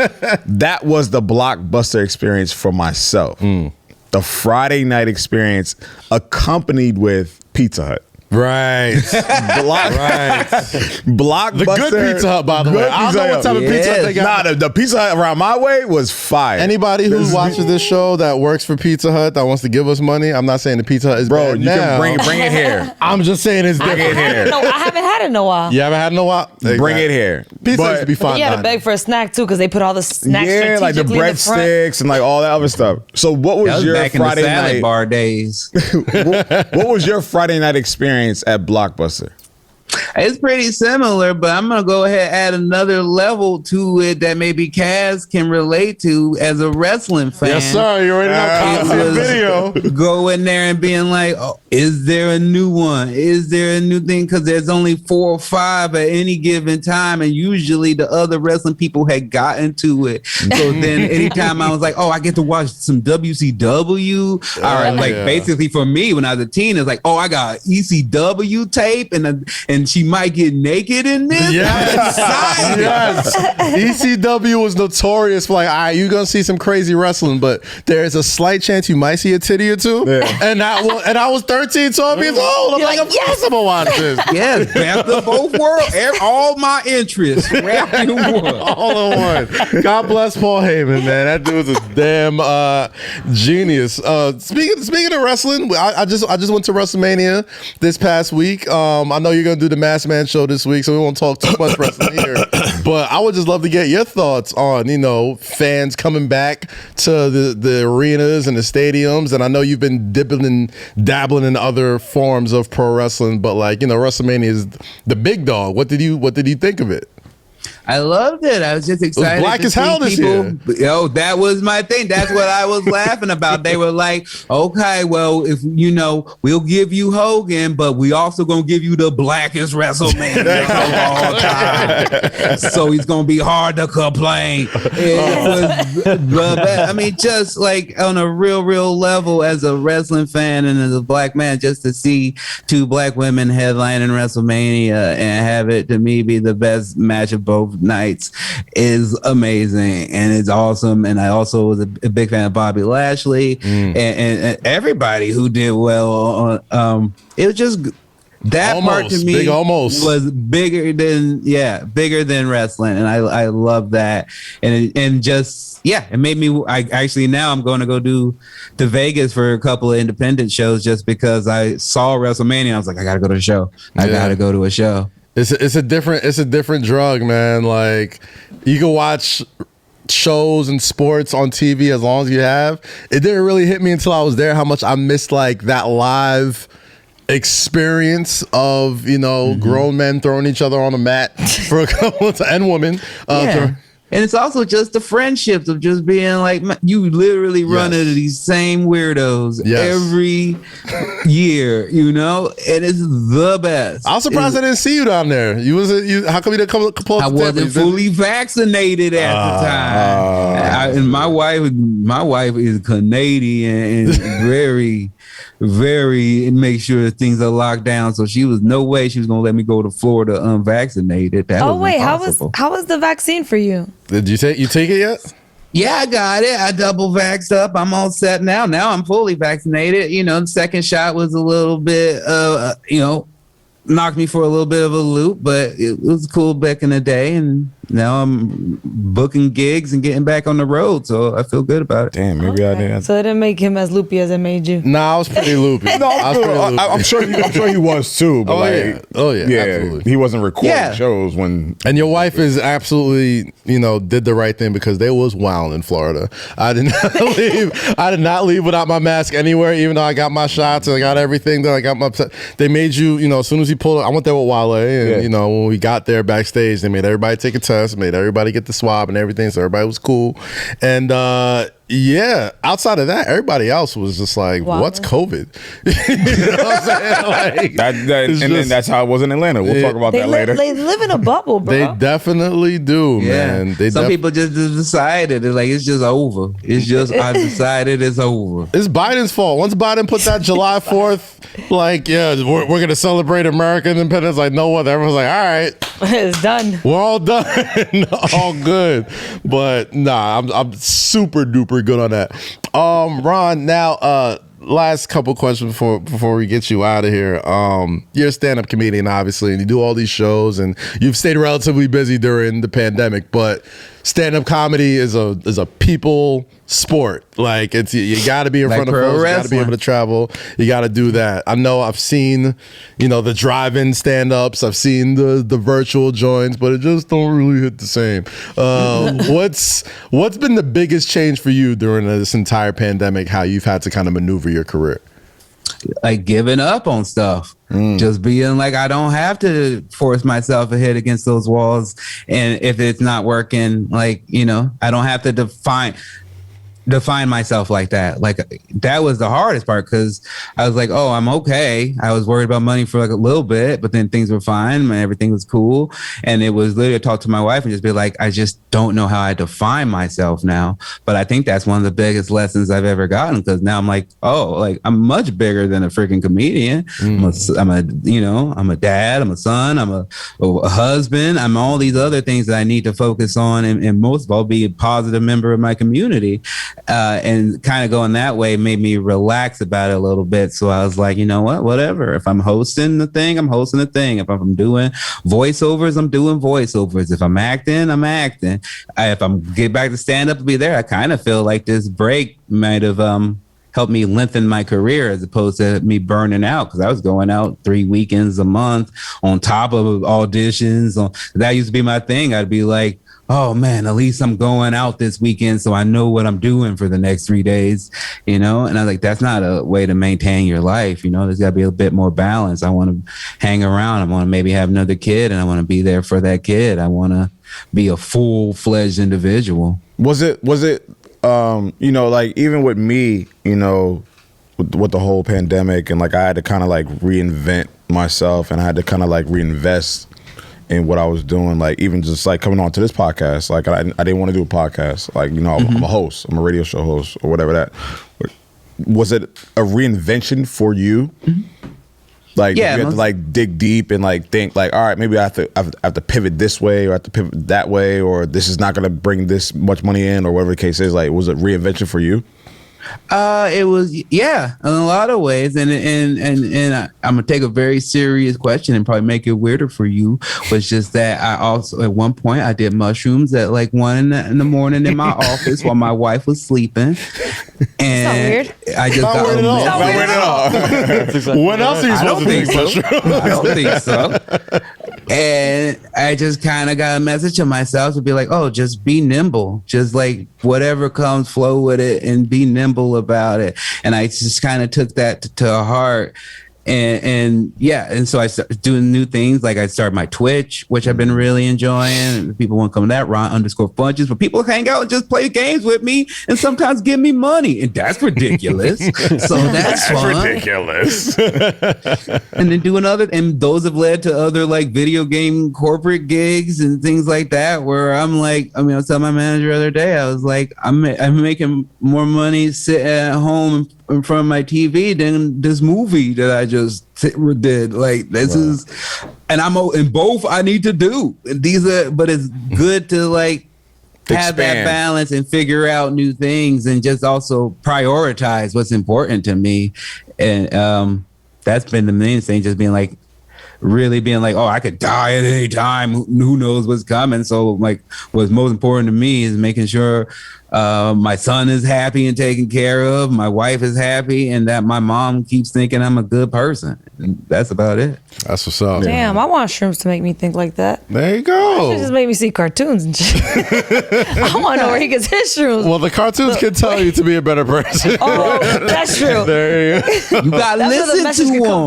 That was the Blockbuster experience for myself. The Friday night experience accompanied with Pizza Hut. Right. Blockbuster. The good Pizza Hut, by the way. I don't know what type of Pizza Hut they got. Nah, the Pizza Hut around my way was fire. Anybody who watches this show that works for Pizza Hut that wants to give us money, I'm not saying the Pizza Hut is bad you now. can bring it here. I'm just saying it's Bring different. it here. No, I haven't had it in a while. You haven't had it in a while? Bring it here. Pizza used to be fun. You had to beg for a snack too because they put all the snacks Yeah, like the strategically in front. breadsticks and like all that other stuff. So what That was was your back Friday in the salad night bar days. what was your Friday night experience at Blockbuster? It's pretty similar, but I'm gonna go ahead and add another level to it that maybe Kaz can relate to as a wrestling fan. Yes, sir. You already know Coliseum video. Go in there and being like, oh, is there a new one? Is there a new thing? Because there's only 4 or 5 at any given time, and usually the other wrestling people had gotten to it. So then anytime I was like, oh, I get to watch some WCW. All right, basically for me when I was a teen, it's like, oh, I got ECW tape and she might get naked in this. Yes. ECW was notorious for like, all right, you're gonna see some crazy wrestling, but there's a slight chance you might see a titty or two. Yeah. And I was 13, 12 years old. I'm like, of course I'm gonna watch this. Yes, best of both worlds. All my interests wrapped in one. All in one. God bless Paul Heyman, man. That dude was a damn genius. Speaking of wrestling, I just went to WrestleMania this past week. I know you're gonna do the Masked Man show this week, so we won't talk too much wrestling here. But I would just love to get your thoughts on, fans coming back to the arenas and the stadiums. And I know you've been dabbling in other forms of pro wrestling, but WrestleMania is the big dog. What did you think of it? I loved it. I was just excited. It was black as hell this year. Yo, that was my thing. That's what I was laughing about. They were like, okay, well, if we'll give you Hogan, but we also gonna give you the blackest WrestleMania of all time. So he's gonna be hard to complain. I mean, just like on a real level, as a wrestling fan and as a black man, just to see 2 black women headlining WrestleMania and have it to me be the best match of both nights is amazing, and it's awesome. And I also was a big fan of Bobby Lashley and everybody who did well. It was just that part to me was bigger than wrestling, and I love that. And just it made me. Now I'm going to go to Vegas for a couple of independent shows just because I saw WrestleMania. I was like, I got to go to the show. I got to go to a show. It's a different drug, man. Like, you can watch shows and sports on TV as long as you have. It didn't really hit me until I was there how much I missed like that live experience of grown men throwing each other on the mat for a couple of and women. And it's also just the friendships of just being like, you literally run into these same weirdos every year, you know, and it's the best. I was surprised I didn't see you down there. How come you didn't come up? I wasn't fully vaccinated at the time. And my wife is Canadian and very, very make sure that things are locked down. So she was no way she was gonna let me go to Florida unvaccinated. That was impossible. how was the vaccine for you? Did you take it yet? Yeah, I got it. I double vaxxed up. I'm all set now. Now I'm fully vaccinated. You know, the second shot was a little bit, knocked me for a little bit of a loop, but it was cool back in the day. And now I'm booking gigs and getting back on the road. So I feel good about it. Damn, maybe I didn't. So it didn't make him as loopy as it made you. Nah, I was pretty loopy. I'm sure he was too. But absolutely. He wasn't recording shows when. And your wife is absolutely, did the right thing because they was wild in Florida. I did not leave. I did not leave without my mask anywhere, even though I got my shots and I got everything. That I got my. They made you, as soon as he pulled. I went there with Wale, and when we got there backstage, they made everybody take a test, made everybody get the swab and everything, so everybody was cool. And outside of that, everybody else was just like, what's COVID? You know what I'm saying? And that's how it was in Atlanta. We'll talk about that later. They live in a bubble, bro. They definitely do, man. Some people just decided it's just over. It's just I decided it's over. It's Biden's fault. Once Biden put that July 4th, we're gonna celebrate American independence. Like no one. Everyone's like, all right, it's done. We're all done, all good. But nah, I'm super duper good on that. Ron, now last couple questions before we get you out of here. You're a stand-up comedian, obviously, and you do all these shows, and you've stayed relatively busy during the pandemic, but stand-up comedy is a people sport. Like you got to be in front of folks, you got to be able to travel, you got to do that. I know I've seen the drive-in stand-ups, I've seen the virtual joints, but it just don't really hit the same. What's been the biggest change for you during this entire pandemic, how you've had to kind of maneuver your career? Like giving up on stuff, just being like, I don't have to force myself to hit against those walls. And if it's not working, I don't have to define myself like that. Like that was the hardest part because I was like, oh, I'm okay. I was worried about money for like a little bit, but then things were fine and everything was cool. And it was literally talk to my wife and just be like, I just don't know how I define myself now. But I think that's one of the biggest lessons I've ever gotten because now I'm like, I'm much bigger than a freaking comedian. I'm a dad, I'm a son, I'm a husband, I'm all these other things that I need to focus on and most of all be a positive member of my community. And kind of going that way made me relax about it a little bit. So I was like, you know what, whatever. If I'm hosting the thing, I'm hosting the thing. If I'm doing voiceovers, I'm doing voiceovers. If I'm acting, I'm acting. If I'm get back to stand up and be there, I kind of feel like this break might have helped me lengthen my career as opposed to me burning out because I was going out 3 weekends a month on top of auditions. That used to be my thing. I'd be like, oh man, at least I'm going out this weekend so I know what I'm doing for the next 3 days, and I was like, that's not a way to maintain your life. There's got to be a bit more balance. I want to hang around. I want to maybe have another kid and I want to be there for that kid. I want to be a full-fledged individual. Was it even with me, with the whole pandemic and I had to kind of reinvent myself and I had to kind of reinvest in what I was doing, even just coming on to this podcast. I didn't want to do a podcast. I'm a host. I'm a radio show host or whatever that. Was it a reinvention for you? You had to dig deep and think all right, maybe I have to pivot this way or I have to pivot that way or this is not going to bring this much money in or whatever the case is. Was it reinvention for you? It was, in a lot of ways. And I'm going to take a very serious question and probably make it weirder for you, was just that I also, at one point, I did mushrooms at 1 in the morning in my office while my wife was sleeping. And it's not weird. I just got not weird at all. When else are you supposed to take mushrooms? I don't think so. And I just kind of got a message to myself to be like, oh, just be nimble. Just whatever comes, flow with it and be nimble about it. And I just kind of took that to heart. and so I started doing new things. Like I started my Twitch, which I've been really enjoying. People want to come to that, Ron_Funches, but people hang out and just play games with me and sometimes give me money, and that's ridiculous. So that's fun. Ridiculous. And then doing and those have led to other like video game corporate gigs and things like that, where I'm like, I was telling my manager the other day, I was like, I'm making more money sitting at home in front of my TV than this movie that I just did. Like this is, and both I need to do. But it's good to like have that balance and figure out new things and just also prioritize what's important to me. And that's been the main thing, just being like, really being like, oh, I could die at any time. Who knows what's coming? So like what's most important to me is making sure my son is happy and taken care of, my wife is happy, and that my mom keeps thinking I'm a good person. And that's about it. That's what's up. Damn, I want shrooms to make me think like that. There you go. It just made me see cartoons and shit. I want to know where he gets his shrooms. Well, the cartoons can tell you to be a better person. Oh, that's true. There you go. You got to listen to them.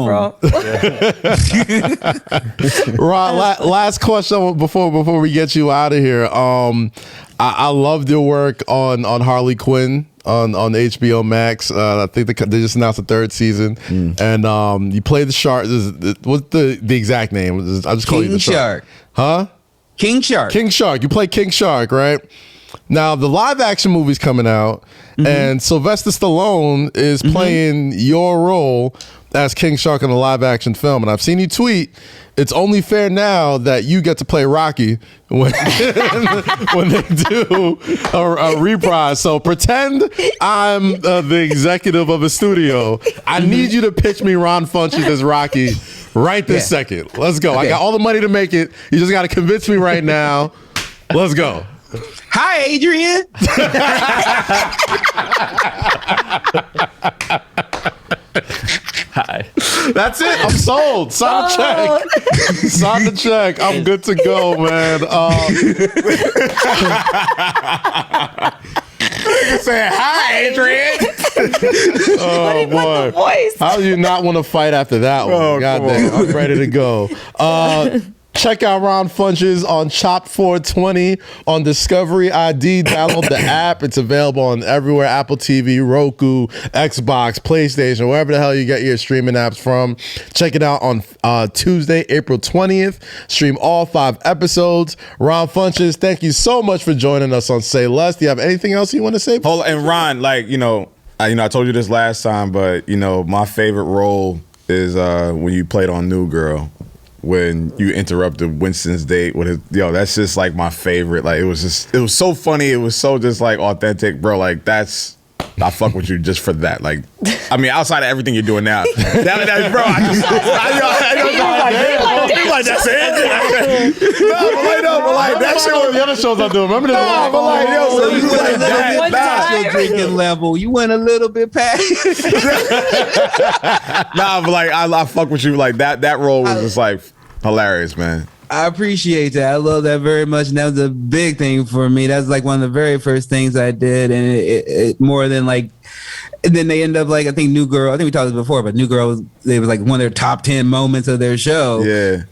Ron, last question before we get you out of here. I loved your work on Harley Quinn on HBO Max. I think they just announced the 3rd season, and you play the shark. What's the exact name? I just call you the shark. Huh? King Shark. King Shark. You play King Shark, right? Now the live action movie's coming out, and Sylvester Stallone is playing your role as King Shark in a live action film. And I've seen you tweet, it's only fair now that you get to play Rocky when they do a reprise. So pretend I'm the executive of a studio. I need you to pitch me Ron Funches as Rocky right this second. Let's go. I got all the money to make it. You just got to convince me right now. Let's go. Hi, Adrian. Hi. That's it. I'm sold. Sign the check. Sign the check. I'm good to go, man. Saying hi, Adrian. Oh boy. How do you not want to fight after that one? Oh, Goddamn. I'm ready to go. Check out Ron Funches on Chopped 420 on Discovery ID. Download the app. It's available on everywhere: Apple TV, Roku, Xbox, PlayStation, wherever the hell you get your streaming apps from. Check it out on Tuesday, April 20th. Stream all 5 episodes. Ron Funches, thank you so much for joining us on Say Less. Do you have anything else you want to say? Hold on, and Ron, like, I told you this last time, but my favorite role is when you played on New Girl. When you interrupted Winston's date with his, that's just like my favorite. Like it was so funny. It was so just like authentic, bro. Like I fuck with you just for that. Like, I mean, outside of everything you're doing now, bro. Like that's it. But like that shit was the other shows I do. Remember this? No, but like, so you like that your drinking level. You went a little bit past. But like I fuck with you. Like that role was just like hilarious, man. I appreciate that. I love that very much. And that was a big thing for me. That's like one of the very first things I did. And it more than like, and then they end up like, I think New Girl, I think we talked about this before, but New Girl, it was like one of their top 10 moments of their show. Yeah.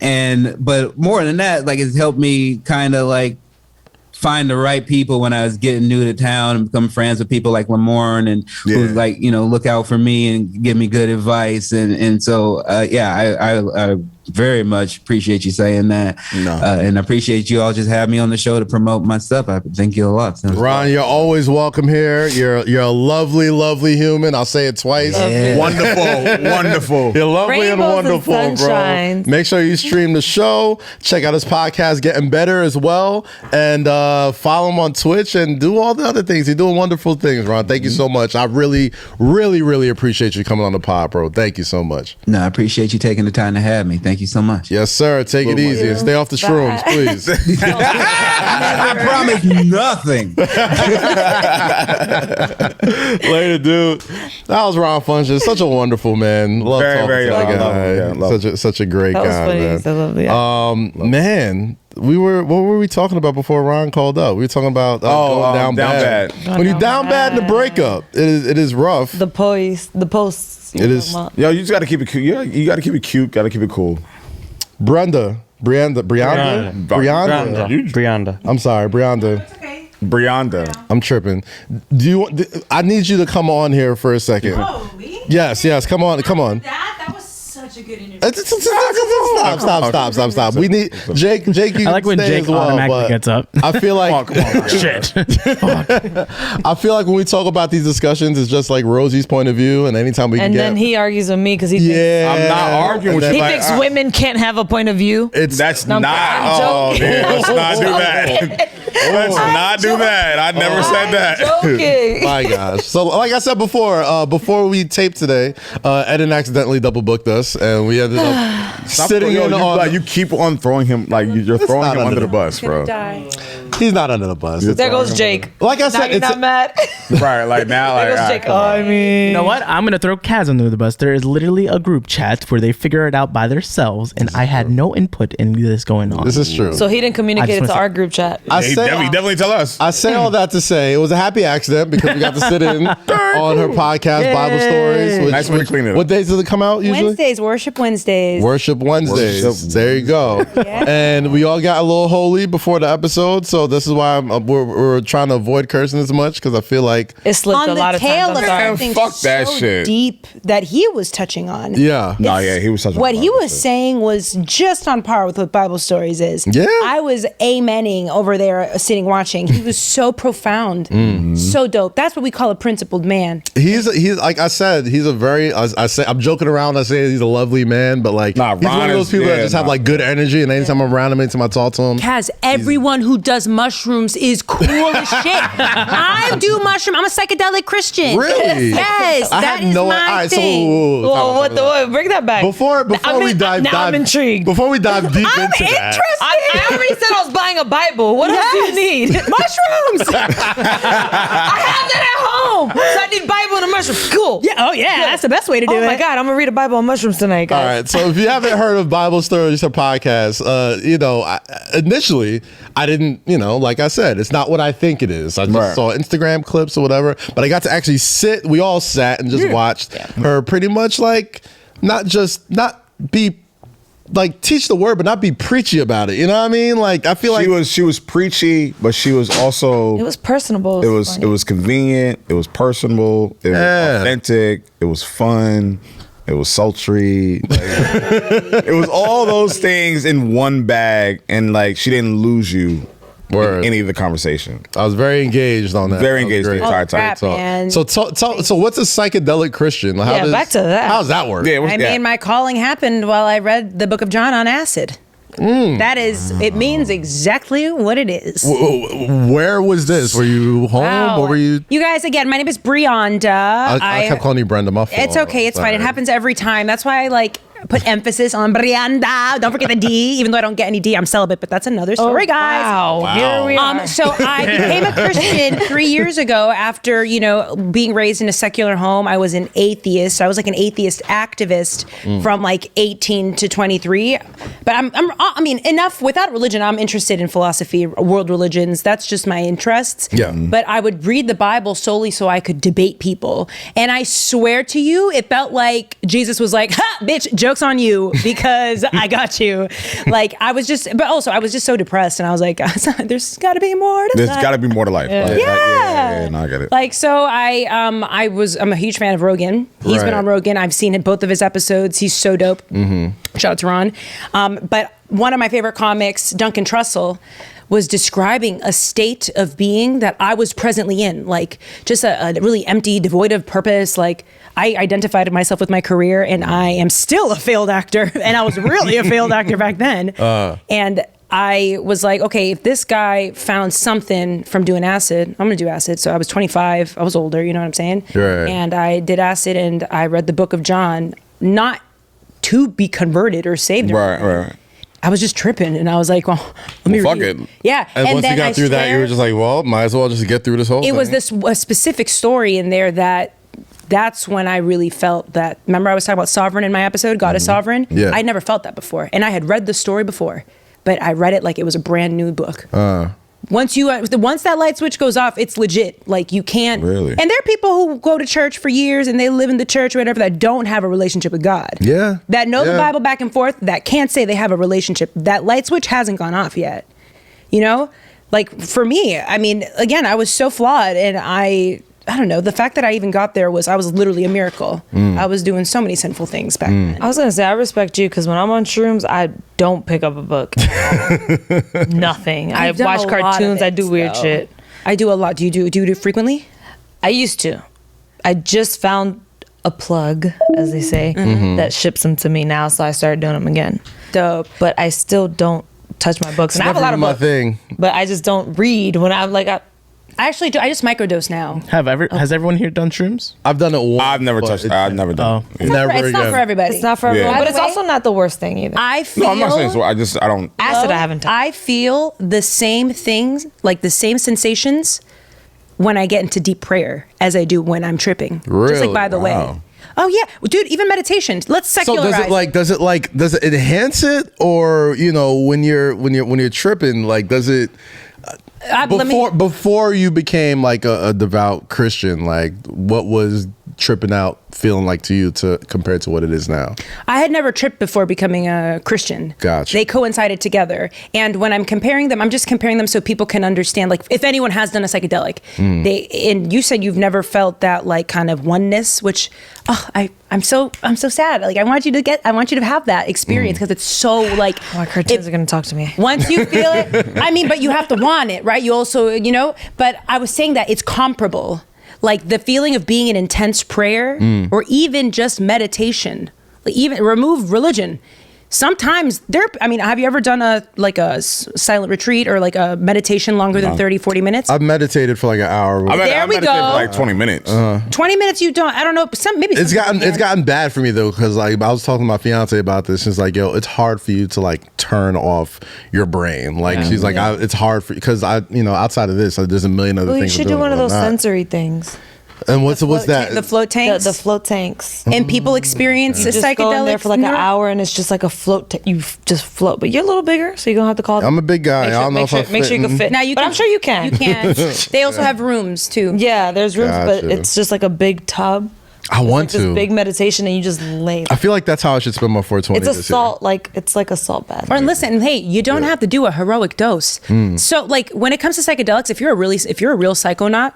But more than that, like it's helped me kind of like find the right people when I was getting new to town and become friends with people like Lamorne and who like, look out for me and give me good advice. And so, I very much appreciate you saying that. And I appreciate you all just having me on the show to promote my stuff. I thank you a lot. Ron, you're always welcome here. You're a lovely, lovely human. I'll say it twice. Yeah. Wonderful. You're lovely Rainbows and wonderful, and bro. Make sure you stream the show. Check out his podcast, Getting Better, as well. And follow him on Twitch and do all the other things. He's doing wonderful things, Ron. Thank you so much. I really, really, really appreciate you coming on the pod, bro. Thank you so much. No, I appreciate you taking the time to have me. Thank you so much. Yes, sir. Take it easy and stay off the shrooms, please. I promise nothing. Later, dude. That was Ron Funches. Such a wonderful man. Love talking to that guy. Such a great guy, man. I love it. Man, What were we talking about before Ron called up? We were talking about going down bad. When you down bad in the breakup, it is rough. The posts. It is. Yo, you just got to keep it cute. Yeah, you got to keep it cute. Got to keep it cool. Brianda. I'm sorry, Brianda. Brianda. I'm tripping. I need you to come on here for a second. Oh, me? Yes. Come on. That was such a good interview. Stop. We need Jake. You I like when Jake automatically gets up. I feel like Come on. Shit. I feel like when we talk about these discussions, it's just like Rosie's point of view, and anytime we can And get, then he argues with me because he thinks, I'm not arguing with you. he Like, thinks women can't have a point of view. That's No, not. I'm Oh, joking. man, let's not do that. Let's not do that. I never said that. Joking. my gosh. So, like I said before we taped today, Eden accidentally double booked us, and we ended up sitting in on. You keep on throwing him like you're throwing him under the bus, bro. He's not under the bus. There goes Jake. Like I Now said, you're not mad. Right, like now, There like goes Jake. come on. I mean, You know what? I'm gonna throw Kaz under the bus. There is literally a group chat where they figure it out by themselves, and I had no input in this going on. This is true. so he didn't communicate I it just to wanna our group chat. He definitely tell us. I say all that to say it was a happy accident because we got to sit in on her podcast, Bible Stories. Nice way to clean it up. What days does it come out usually? Wednesdays, Worship Wednesdays. Worship Wednesdays. Worship. There you go. Yeah. And we all got a little holy before the episode, so this is why we're trying to avoid cursing as much because I feel like It slipped On a the lot of tail times. of I'm sorry. something Fuck that so shit. deep that he was touching on. yeah. No, yeah, he was such a What he fuck was shit. saying was just on par with what Bible Stories is. Yeah. I was amening over there sitting watching. He was so profound. So dope. That's what we call a principled man. He's like I said, he's a very I'm joking around, I say he's a lovely man, but like Nah, he's one Ron of those is- people that yeah, just have nah. like good energy, and anytime I'm around him, anytime I talk to him, Kaz, everyone who does mushrooms is cool as shit. I do mushroom. I'm a psychedelic Christian. Really? Yes. I that had is no my idea. thing. Well, what the? Bring that back. Before we dive I'm intrigued. Before we dive deep I'm into that, interested. I already said I was buying a Bible. What else do you need? Mushrooms. I have that at home. So I need Bible and a mushroom. Cool. Yeah. Oh yeah. That's the best way to do Oh it. my God, I'm gonna read a Bible on mushrooms tonight, guys. all right, so if you haven't heard of Bible Stories, her podcast, initially I didn't, like I said, it's not what I think it is. I just saw Instagram clips or whatever, but I got to actually sit. We all sat and just watched her pretty much like not be like teach the word, but not be preachy about it. You know what I mean? Like I feel like she was preachy, but she was also It was personable. it was convenient, it was personable, it was authentic, it was fun, it was sultry. Like, it was all those things in one bag, and like she didn't lose you in any of the conversation. I was very engaged on that. Very That was engaged the great. entire time. crap, man. So what's a psychedelic Christian? How back to that. How does that work? Yeah, I mean, my calling happened while I read the Book of John on acid. That is, it means exactly what it is. Where was this? Were you home Wow. or were you? You guys, again, my name is Brianda. I kept calling you Brenda. My fault. It's okay. It's fine. It Sorry. happens every time. That's why I put emphasis on Brianda. Don't forget the D, even though I don't get any D. I'm celibate, but that's another story, guys. Wow. Here we are. So I became a Christian 3 years ago after, being raised in a secular home. I was an atheist. I was like an atheist activist from like 18 to 23. But I mean, enough without religion. I'm interested in philosophy, world religions. That's just my interests. Yeah. But I would read the Bible solely so I could debate people. And I swear to you, it felt like Jesus was like, ha, bitch, joke's on you because I got you. Like I was just so depressed, and I was like, there's got to be more to There's life. got to be more to life. Like, Yeah. no, I get it. Like, so I'm a huge fan of Rogan. He's been Right. on Rogan. I've seen both of his episodes. He's so dope. Shout out to Ron. But one of my favorite comics, Duncan Trussell, was describing a state of being that I was presently in, like just a really empty, devoid of purpose. Like I identified myself with my career, and I am still a failed actor, and I was really a failed actor back then. And I was like, okay, if this guy found something from doing acid, I'm gonna do acid. So I was 25, I was older, you know what I'm saying? Right. And I did acid, and I read the Book of John, not to be converted or saved. or anything. Right. I was just tripping, and I was like, well, let me Well, fuck read it. Yeah. And once you then got I through that, you swear- were just like, well, might as well just get through this whole it thing. was a specific story in there that's when I really felt that. Remember I was talking about sovereign in my episode, God is sovereign? Yeah. I'd never felt that before. And I had read the story before. but I read it like it was a brand new book. Once that light switch goes off, it's legit. Like you can't. Really? And there are people who go to church for years and they live in the church or whatever that don't have a relationship with God. Yeah. That know the Bible back and forth, that can't say they have a relationship. That light switch hasn't gone off yet. You know? Like for me, I mean, again, I was so flawed, and I don't know. The fact that I even got there I was literally a miracle. I was doing so many sinful things back then. I was gonna say I respect you because when I'm on shrooms, I don't pick up a book. Nothing. I watch cartoons. I do weird shit. I do a lot. Do you do it frequently? I used to. I just found a plug, as they say, that ships them to me now, so I started doing them again. Dope. But I still don't touch my books. And I have a lot of books, but I just don't read when I'm like. I actually do. I just microdose now. Has everyone here done shrooms? I've done it once. I've never touched it. I've never done it. It's not for everybody. It's not for everyone, but it's also not the worst thing either. I feel. No, I'm not saying so. I don't. Acid, I haven't touched. I feel the same things, like the same sensations, when I get into deep prayer as I do when I'm tripping. Really? Just like by the way. Oh yeah, dude. Even meditation. Let's secularize. So does it enhance it, or when you're tripping, like does it? Before you became like a devout Christian, like what was tripping out feeling like to you compared to what it is now? I had never tripped before becoming a Christian. Gotcha. They coincided together. And when I'm comparing them, I'm just comparing them so people can understand, like if anyone has done a psychedelic, and you said you've never felt that like kind of oneness, which I'm so sad. Like I want you to have that experience because it's so like my cartoons are going to talk to me. Once you feel it, I mean, but you have to want it, right? You also, but I was saying that it's comparable. Like the feeling of being in intense prayer or even just meditation, like even remove religion. Sometimes have you ever done a silent retreat or like a meditation longer than 30, 40 minutes? I've meditated for like an hour. There we meditated go. for like 20 minutes. 20 minutes you don't, I don't know, it's gotten bad for me though, because like I was talking to my fiance about this. She's like, yo, it's hard for you to like turn off your brain. Like she's like, it's hard for, because outside of this, there's a million other things. You should do one of those sensory things. And what's that? The float tanks? The float tanks. And people experience you just go in there for like an hour and it's just like a float. You just float. But you're a little bigger, so you're going to have to call them. I'm a big guy. I don't know if I fit. Make sure you can fit. Now, I'm sure you can. You can. They also have rooms, too. Yeah, there's rooms, but it's just like a big tub. I want to. This big meditation and you just lay. I feel like that's how I should spend my 420. It's a salt, it's like a salt bath. Or listen, hey, you don't have to do a heroic dose. So like when it comes to psychedelics, if you're a real psychonaut,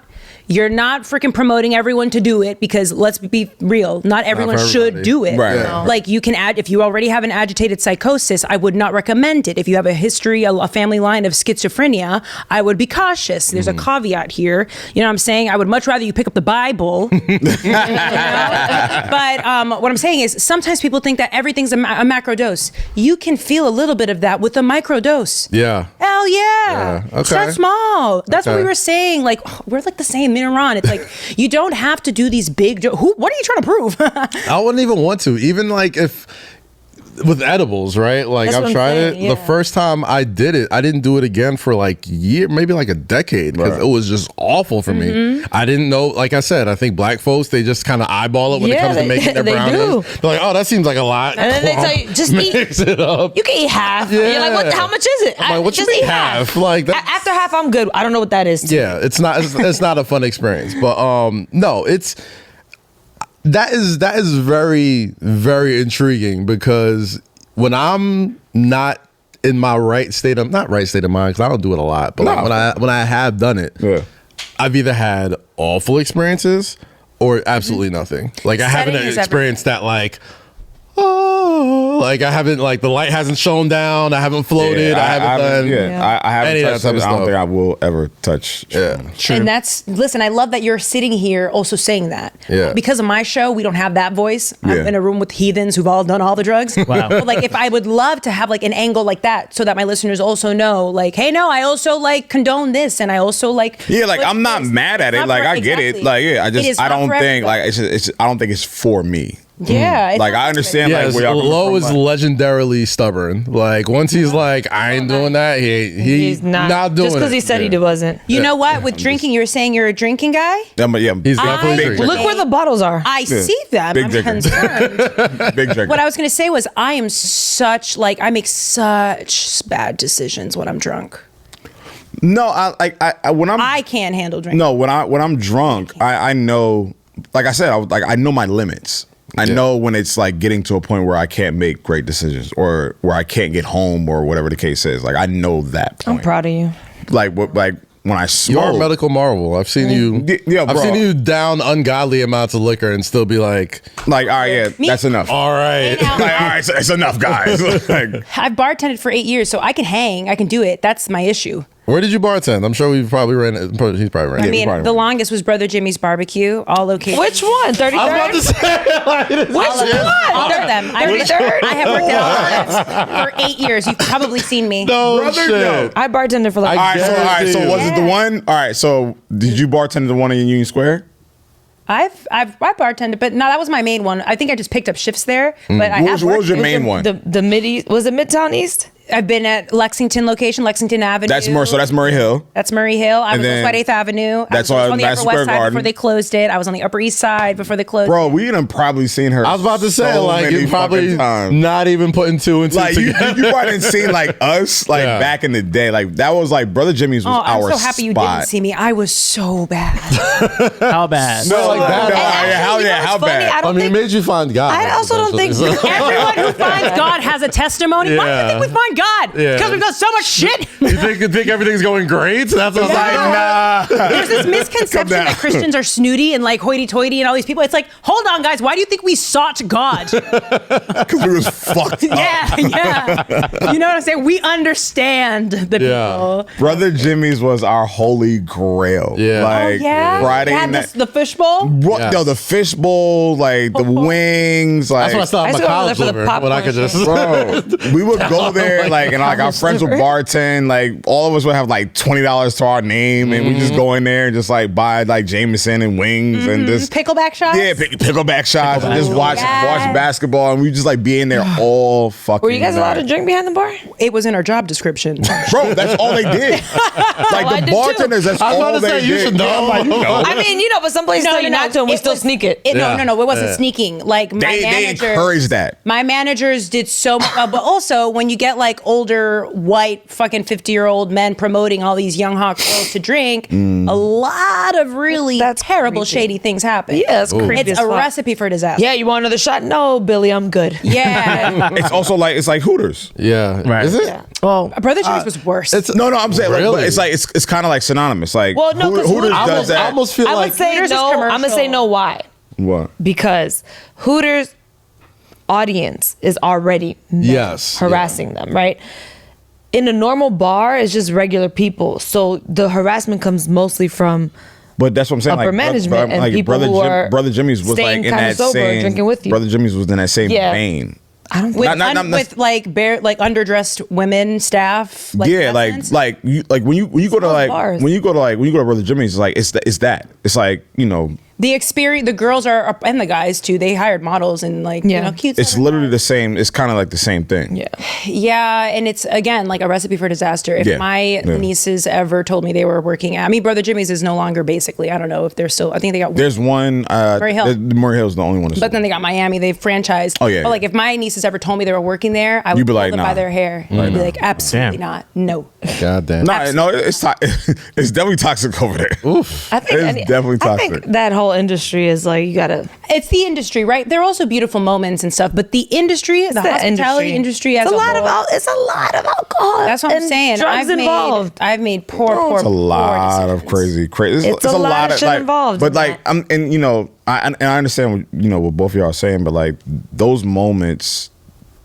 you're not freaking promoting everyone to do it because let's be real, not everyone should do it. Right. Yeah. Like you can if you already have an agitated psychosis, I would not recommend it. If you have a history, a family line of schizophrenia, I would be cautious. There's a caveat here. You know what I'm saying? I would much rather you pick up the Bible. But what I'm saying is sometimes people think that everything's a macro dose. You can feel a little bit of that with a micro dose. Yeah. Hell yeah. Okay. Start small. That's what we were saying. Like, we're like the same, me and Ron. It's like, you don't have to do these big, what are you trying to prove? I wouldn't even want to. Even like with edibles, right? Like I've tried it. The first time I did it, I didn't do it again for like maybe like a decade because it was just awful for me. I didn't know, like I said, I think black folks, they just kind of eyeball it when it comes to making their brownies. They're like, oh, that seems like a lot. And then they tell you, just mix it up. You can eat half. Yeah. You're like, how much is it? I'm like, what you mean half? Like after half, I'm good. I don't know what that is. Yeah, it's not a fun experience. But no, that is very, very intriguing because when I'm not in my right state of mind, because I don't do it a lot, but like when I have done it, I've either had awful experiences or absolutely nothing. Like I haven't experienced that like, like I haven't, like the light hasn't shone down, I haven't floated, I haven't touched it. I don't think I will ever touch. Yeah, true. And listen, I love that you're sitting here also saying that. Yeah. Because of my show, we don't have that voice. I'm in a room with heathens who've all done all the drugs. Wow. But like, if I would love to have like an angle like that so that my listeners also know like, hey, no, I also like condone this. And I also like. Yeah, like I'm not mad at it. Like I get it. Like, I don't think like I don't think it's for me. Yeah. Like I understand Yeah, like where y'all Low is coming from, legendarily stubborn. Like once he's like, I ain't doing that. He's not doing it. Just because he said he wasn't. You know what? With drinking, you were saying you're a drinking guy? but yeah, He's definitely drinking. Look where the bottles are. I see them. Big I'm drinker. concerned. big drinker. What I was going to say was I make such bad decisions when I'm drunk. No, I when I can't handle drinking. No, when I'm drunk, I know, like I said, I know my limits. I know when it's like getting to a point where I can't make great decisions or where I can't get home or whatever the case is. Like I know that point. I'm proud of you. Like when I smoke. You're a medical marvel. I've seen you. Yeah, bro. I've seen you down ungodly amounts of liquor and still be like, all right, yeah, that's enough. all right. Like, all right, so it's enough, guys. Like, I've bartended for 8 years, so I can hang. I can do it. That's my issue. Where did you bartend? I'm sure we've probably ran it. He's probably ran it. I mean, probably the right. longest was Brother Jimmy's Barbecue, all located. Which one? 33rd? I was about to say, Which one? All of them. I have worked at all of them for 8 years. You've probably seen me. no Brother, shit. I bartended for like. all right, so was it the Yeah. one? All right, so did you bartend the one in Union Square? I bartended, but no, that was my main one. I think I just picked up shifts there. But I What was your main one? The Mid-East, was it Midtown East? I've been at Lexington location, Lexington Avenue. That's Murray Hill. That's Murray Hill. I And was then on 8th Avenue. that's I was on on the Madison Upper West Square Side Garden. before they closed it. I was on the Upper East Side before they closed Bro, it. we done probably seen her. I was about to say, so like, many you probably fucking times. not even putting two and two Like you together. probably didn't see like us like Yeah. back in the day. Like that was like Brother Jimmy's was I'm our so happy you spot. didn't see me. I was so bad. How bad? No, like that. And No, actually, how you know how what's funny? bad? I I don't mean, it think. made you find God. I also don't think. essentially. Everyone who finds God has a testimony. Why do you think we find God? Yeah. Because we've done so much shit. You think everything's going great? That's what I was like, nah. There's this misconception down. that Christians are snooty and like hoity-toity and all these people. It's like, hold on, guys. Why do you think we sought God? Because we was fucked up. Yeah. You know what I'm saying? We understand the Yeah. people. Brother Jimmy's was our holy grail. Yeah. Like Yeah. Friday They had night. the fishbowl. What? Yes. Yo, the fishbowl, like the wings, like. That's what I thought I my used to go over college there for the liver when I could popcorn just. Bro, we would go there like and like our friends would bartend. Like all of us would have like $20 to our name, and we just go in there and just like buy like Jameson and wings and just Pickleback shots. yeah, pickleback shots and just watch Yes. basketball, and we just like be in there all fucking. Were you guys allowed to night. drink behind the bar? It was in our job description. Bro, that's all they did. Like I the did too. bartenders, that's I was about all to they say, you did. should know. Yeah, you know. I mean, but some places tell you not to, and we It still was- sneak it. No, it wasn't Yeah. sneaking. Like my They manager, encouraged that. My managers did so much, but also when you get like older white fucking 50-year-old men promoting all these young hot girls to drink, a lot of really That's terrible, creepy. shady things happen. Yeah, it's creepy It's as a fuck. recipe for disaster. Yeah, you want another shot? No, Billy, I'm good. Yeah. It's also like it's like Hooters. Yeah. Right. Is it? Yeah. Well, Brother Jimmy's was worse. No, I'm saying like, but Really? it's like it's kind of like synonymous. Like Well, no, 'cause Hooters I does I that. almost feel I like would say Hooters is no. I'm gonna say commercial. no. Why? What? Because Hooters audience is already men Yes, harassing them, right? In a normal bar, it's just regular people. So the harassment comes mostly from But that's what I'm saying. upper like, management and people who are Brother Jimmy's was staying like in kinda that sober, same. drinking with you. Brother Jimmy's was in that same Yeah. vein. I don't with, think with like underdressed women staff. Like Yeah, residents. like when you go to Small like bars. when you go to Brother Jimmy's, it's like it's that. It's like the experience. The girls are and the guys too. They hired models and like Yeah. cute. it's literally the same. It's kind of like the same thing. yeah. Yeah, and it's again like a recipe for disaster. If Yeah. my nieces ever told me they were working at, Brother Jimmy's is no longer basically. I don't know if they're still. I think they got. There's one. Murray Hill. Murray Hill's the only one. But then they got Miami. They've franchised. Oh, yeah, But like yeah. if my nieces ever told me they were working there, I would You'd be pull like, them nah. by their hair. I'd be like, absolutely Damn. not. No. God damn. no, it's it's definitely toxic over there. Oof. I think It's definitely I toxic. think that whole industry is like you gotta. It's the industry, right? There are also beautiful moments and stuff, but the industry, the hospitality industry as it's a a lot whole, of it's a lot of alcohol. That's what I'm and saying. Drugs involved. I've made poor. It's a lot of crazy. It's a lot of shit involved But in like, I understand what both of y'all are saying, but like those moments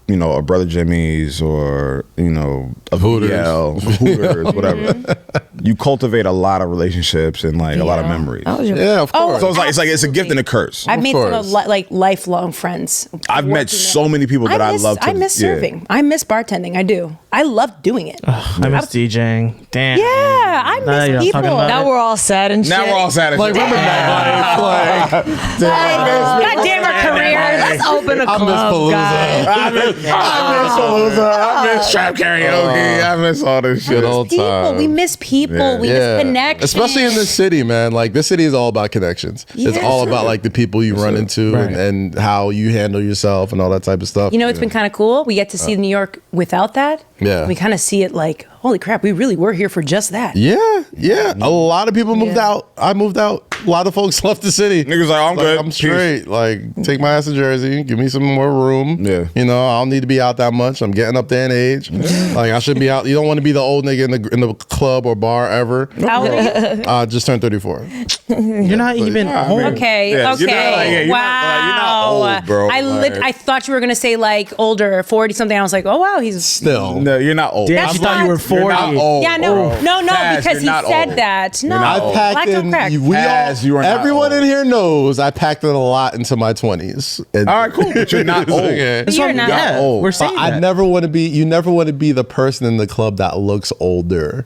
you know, a Brother Jimmy's or, you know, a Hooters. Hooters, whatever. You cultivate a lot of relationships and like a lot of memories. Yeah, of course. So it's a gift and a curse. I've made some course. like lifelong friends. I've met so many people that I love to. I miss serving. I miss bartending. I do. I love doing it. I miss DJing. Damn. Yeah, I Now you're miss people. talking about Now we're all sad and shit. Now we're all sad. Like, remember nightlife? Like, God damn our careers. Let's open a club, guys. I miss Palooza. I miss trap karaoke. I miss all this shit. good old People. time. We miss people. We miss connection. Especially in this city, man. Like, this city is all about connections. It's Yes. all about like the people you run into and how you handle yourself and all that type of stuff. You know, it's been kind of cool. We get to see New York without that. Yeah. We kind of see it like, holy crap, we really were here for just that. Yeah. A lot of people moved out. I moved out. A lot of folks left the city. Niggas like, I'm good. I'm straight. Like, take my ass to Jersey. Give me some more room. Yeah. You know, I don't need to be out that much. I'm getting up there in age. Like, I should be out. You don't want to be the old nigga in the club or bar ever. How old are you? I just turned 34. You're not even old. Okay. Yeah, Okay. you're not Wow. old, bro. I thought you were gonna say like older, 40 something. I was like, oh wow, he's Still. No, you're not old. Damn, she thought you were You're 40. not old. yeah, no, bro. no, Kaz, because he you're not said old. that. No, not I old. packed black in. don't crack. Kaz, you are not everyone old. in here knows I packed in a lot into my 20s. And, All right, cool. But you're not old. Okay. But you're not. Yeah, old. we're saying I that. never want to be. You never want to be the person in the club that looks older,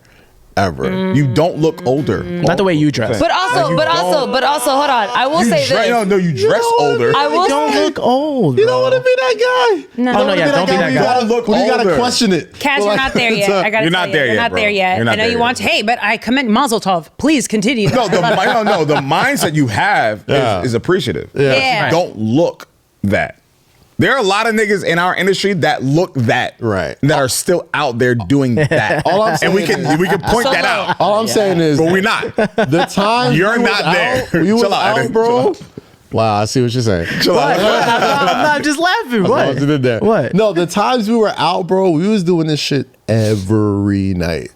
ever. You don't look older. Not the way you dress. But also, hold on. I will say this. No, you dress older. I will don't say, look old. You don't want to be that guy. No. Oh, no, yeah, don't be that You guy. gotta look. You gotta older. question it. Kaz, you're not there yet. I gotta You're tell not you, there you're yet, not bro. there yet. You're not I know there you yet. want. Hey, but I commend Mazel Tov. Please continue. No, the mindset you have Yeah. is appreciative. Yeah. You don't look that. There are a lot of niggas in our industry that look that, Right. that are still out there doing that. All I'm and we saying can point that out, All I'm saying is, but we're not. the time You're we was not there. out, we was Chill out, out, Eddie. bro. Wow, I see what you're saying. Chill out. I'm just laughing. As long as you What? did there. What? No, the times we were out, bro, we was doing this shit every night.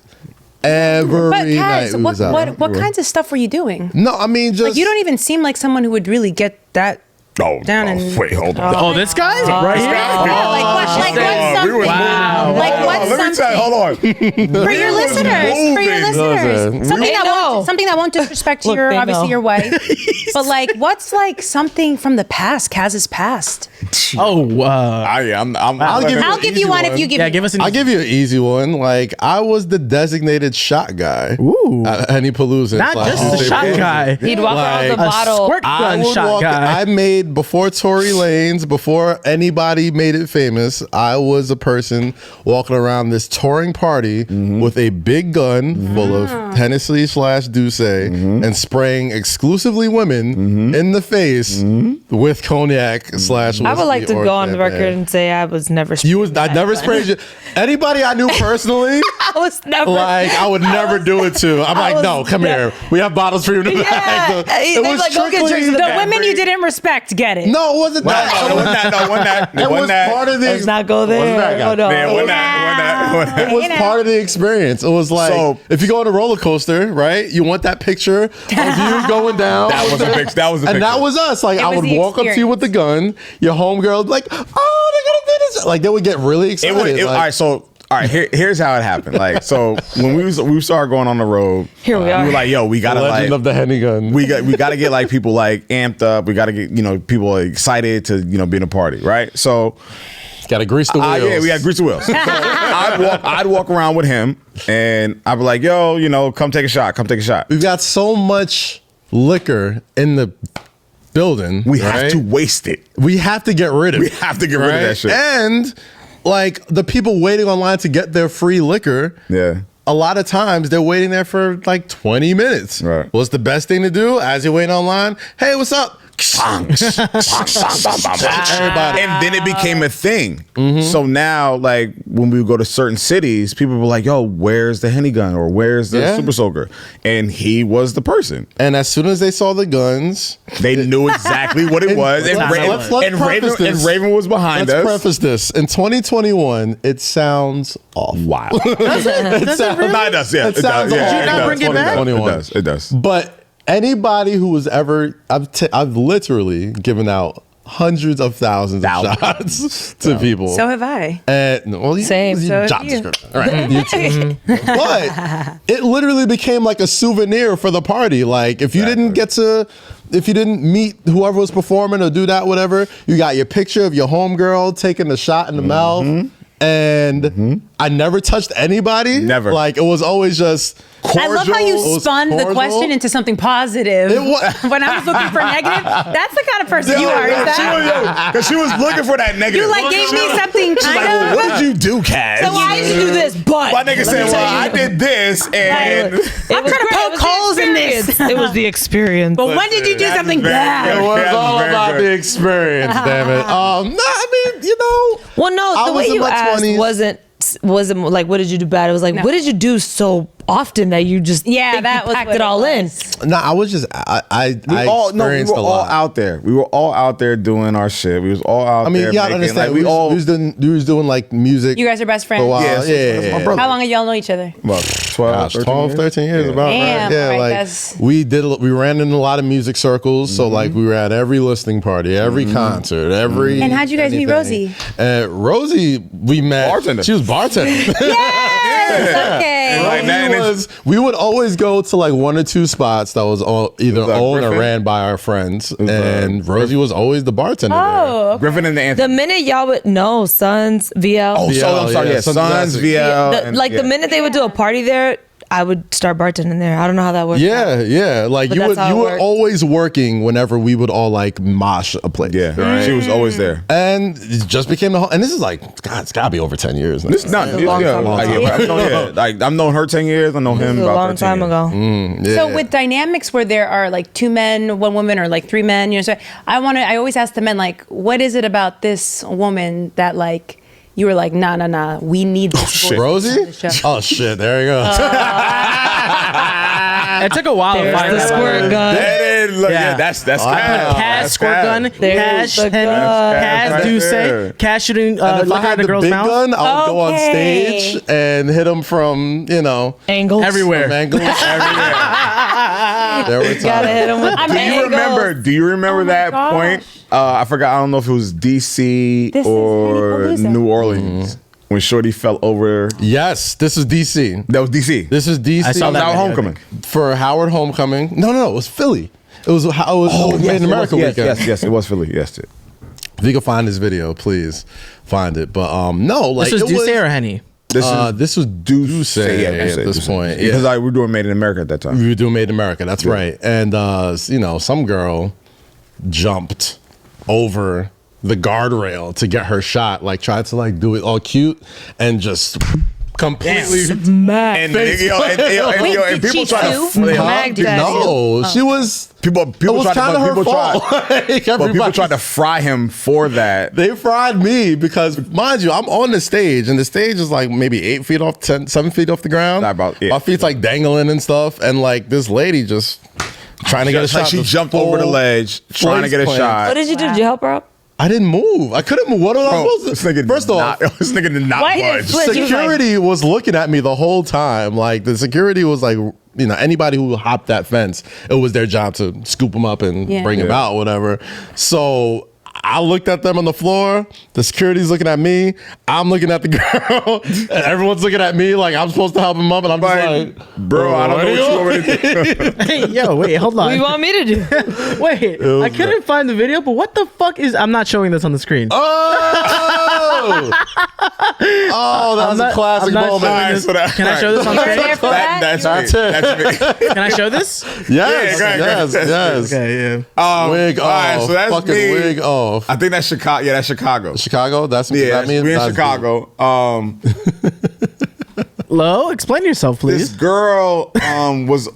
Every But night Kaz, we was out. what kinds of stuff were you doing? No, I mean just Like, you don't even seem like someone who would really get that down in. Wait, hold on. Oh, this guy? Right here? Yeah, like what's we was something? Wow. Like what's Let me tell you, something hold on. for your listeners? For your listeners, something that won't disrespect Look, your they obviously know. your wife. But like, what's like something from the past? Kaz's past. Oh, I'll give you I'll an give easy you one if you give yeah, me. give us an I'll give you an easy one. Like, I was the designated shot guy. Ooh. At Henny Palooza. Not just the shot guy. he'd walk around with Like, a bottle. squirt gun shot guy. I made, before Tory Lanez, before anybody made it famous, I was a person walking around this touring party with a big gun full of Hennessy / Douce and spraying exclusively women in the face with cognac / whiskey. I would like to or go on the champagne. record and say I was never. I never sprayed you. Anybody I knew personally, I was never. like, I would never do it to. I'm like, was no, come here. We have bottles for you in the back. They like, go get drinks in the The back. women you didn't respect, get it. No, it wasn't that. No, it wasn't that. It was part of the. Let's not go there. Wasn't that guy? Oh, no. Man, it wasn't that. It was part of the experience. It was like, So- if you go on a roller coaster, right? You want that picture of you going down. That was a picture. That was a And picture. that was us. Like, It I was would the walk up to you with the gun. Your homegirl would be like, oh, they're gonna do this. Like, they would get really excited. All right, so here's how it happened. Like, so when we started going on the road, Here we are. were like, yo, we gotta Legend of the Henny gun. we gotta get like people like amped up. We gotta get people excited to be in a party, right? So Gotta grease the wheels. yeah, we had grease the wheels. So I'd walk around with him, and I'd be like, yo, come take a shot. Come take a shot. We've got so much liquor in the building. We have right? to waste it. We have to get rid of it. We have to get rid of right? that shit. And like the people waiting online to get their free liquor. Yeah. A lot of times they're waiting there for like 20 minutes. Right. What's the best thing to do as you're waiting online? Hey, what's up? Everybody. And then it became a thing. So now, like, when we would go to certain cities, people were like, yo, where's the Henny gun? Or where's the Yeah. Super Soaker? And he was the person. And as soon as they saw the guns, They knew exactly what it was. And, let's Raven was behind let's us. preface this. In 2021, it sounds awful. Wow. Does it really? No, it does. Yeah, It sounds does. awful. Yeah, Did you not bring it back? It does. It does. But anybody who was ever, I've literally given out hundreds of thousands of shots to people. So have I. And well, Same. So job have you. description. All right. You too. But it literally became like a souvenir for the party. Like if you didn't meet whoever was performing or do that, whatever, you got your picture of your homegirl taking the shot in the mouth. And I never touched anybody. Never. Like it was always just cordial. I love how you spun the cordial. question into something positive. When I was looking for negative, that's the kind of person you are. Is that? Because she was looking for that negative. You like gave me something She's kind like, well, of. what did you do, Kaz? So I used to do this, but My nigga said, well, I did this, and I'm trying to poke holes in this. It was the experience. But when did you do That's something very bad? It was That's all very about good. the experience, damn it. No, I mean, you know. Well, no, I the was way in you my asked 20s. wasn't like, what did you do bad? It was like, what did you do so often that you just That was packed what it all in? No, I was just I we were experienced a all lot. out there. We were all out there doing our shit. We was all out there. I mean, you gotta making, understand. like, we was doing like music. You guys are best for a friends. while. Yeah, Yeah, my brother. How long have y'all know each other? About 12, Gosh, 13 12, years. 13 years Yeah. about Damn, right. Yeah, right, like that's- we ran in a lot of music circles. So like we were at every listening party, every concert, every. And how'd you guys meet anything. Rosie, we met. Bartender. She was bartending. Yes. Okay. Like that, and it's- we would always go to like one or two spots that was either owned or Griffin? ran by our friends, and Rosie was always the bartender there. Oh. Griffin and the The Anthony. minute y'all would know Sons, VL. Oh, so I'm sorry. yeah, Yeah, Sons Sons, Classic. VL. The- and- like yeah. the minute they would do a party there, I would start bartending there. I don't know how that works. Yeah. Like But you that's how you it were works. always working whenever we would all like mosh a place. Yeah, Right? she was always there. And it just became the whole. And this is like, God, it's gotta be over 10 years now. This not a long time ago. I've known her 10 years. I know This him was a about long 13 time years. ago. Yeah. So with dynamics where there are like 2 men, 1 woman, or like 3 men, you know, so I always ask the men like, what is it about this woman that like you were like, nah, we need this. shit. Rosie? the show. Oh shit, there you go. It took a while to There's find the that. squirt gun. That is, look, Yeah. yeah, that's I Cass. put Cash, squirt gun, There's cash, the Henny, gun. cash, Right do there. say, cash shooting, And if I looking at had the the girl's big mouth. gun, I would go on Okay. stage and hit him from, Angles. Everywhere. from angles. There were Gotta hit times. him with Do you angles. remember? Do you remember that gosh. point? I forgot. I don't know if it was DC This is or Lollapalooza. New Orleans when Shorty fell over. Yes, this is DC. That was DC. This is DC. I saw That was that our video, I homecoming. for Howard Homecoming. No, it was Philly. It was Made in America yes, weekend. yes, it was Philly. Yes, it. If you can find this video, please find it. But no, like This was it Duce or Henny? This was Duce at this point. Yeah. Because we were doing Made in America at that time. We were doing Made in America. That's right. And some girl jumped over the guardrail to get her shot. Like tried to like do it all cute and just completely. And, Wait, and did people she try sue? to Magged that No, she was. people It was tried kind of to her people fault. tried, Like, but people everybody- tried to fry him for that. They fried me because, mind you, I'm on the stage, and the stage is like maybe 7 feet off the ground. My feet's like dangling and stuff, and like this lady just trying to get a Just like shot. she This jumped over the full ledge trying to get a place shot. What did you do? Did you help her up? I didn't move. I couldn't move. What was I Bro, supposed this to? nigga First off, this nigga did not Why budge. is Flint- security was looking at me the whole time. Like the security was like, anybody who hopped that fence, it was their job to scoop them up and bring them out, whatever. So I looked at them on the floor. The security's looking at me. I'm looking at the girl. And everyone's looking at me like I'm supposed to help him up, and I'm just like, bro, I don't know what you want me to do. Hey, yo, wait, hold What do you on. want me to do? Wait, I couldn't find the video, but what the fuck is? I'm not showing this on the screen. Oh, that was a classic I'm not moment. showing Alright, this. so that- Can I show this on You're screen? there for that? That's That's me. it. That's me. Can I show this? Yes, Yeah, go ahead. yes. Okay, yeah. Wig all off. right, so that's fucking me. wig off. I think that's Chicago. Yeah, that's Chicago. Chicago? That's Yeah, that means we in that's Chicago. Lo, explain yourself, This please. girl was.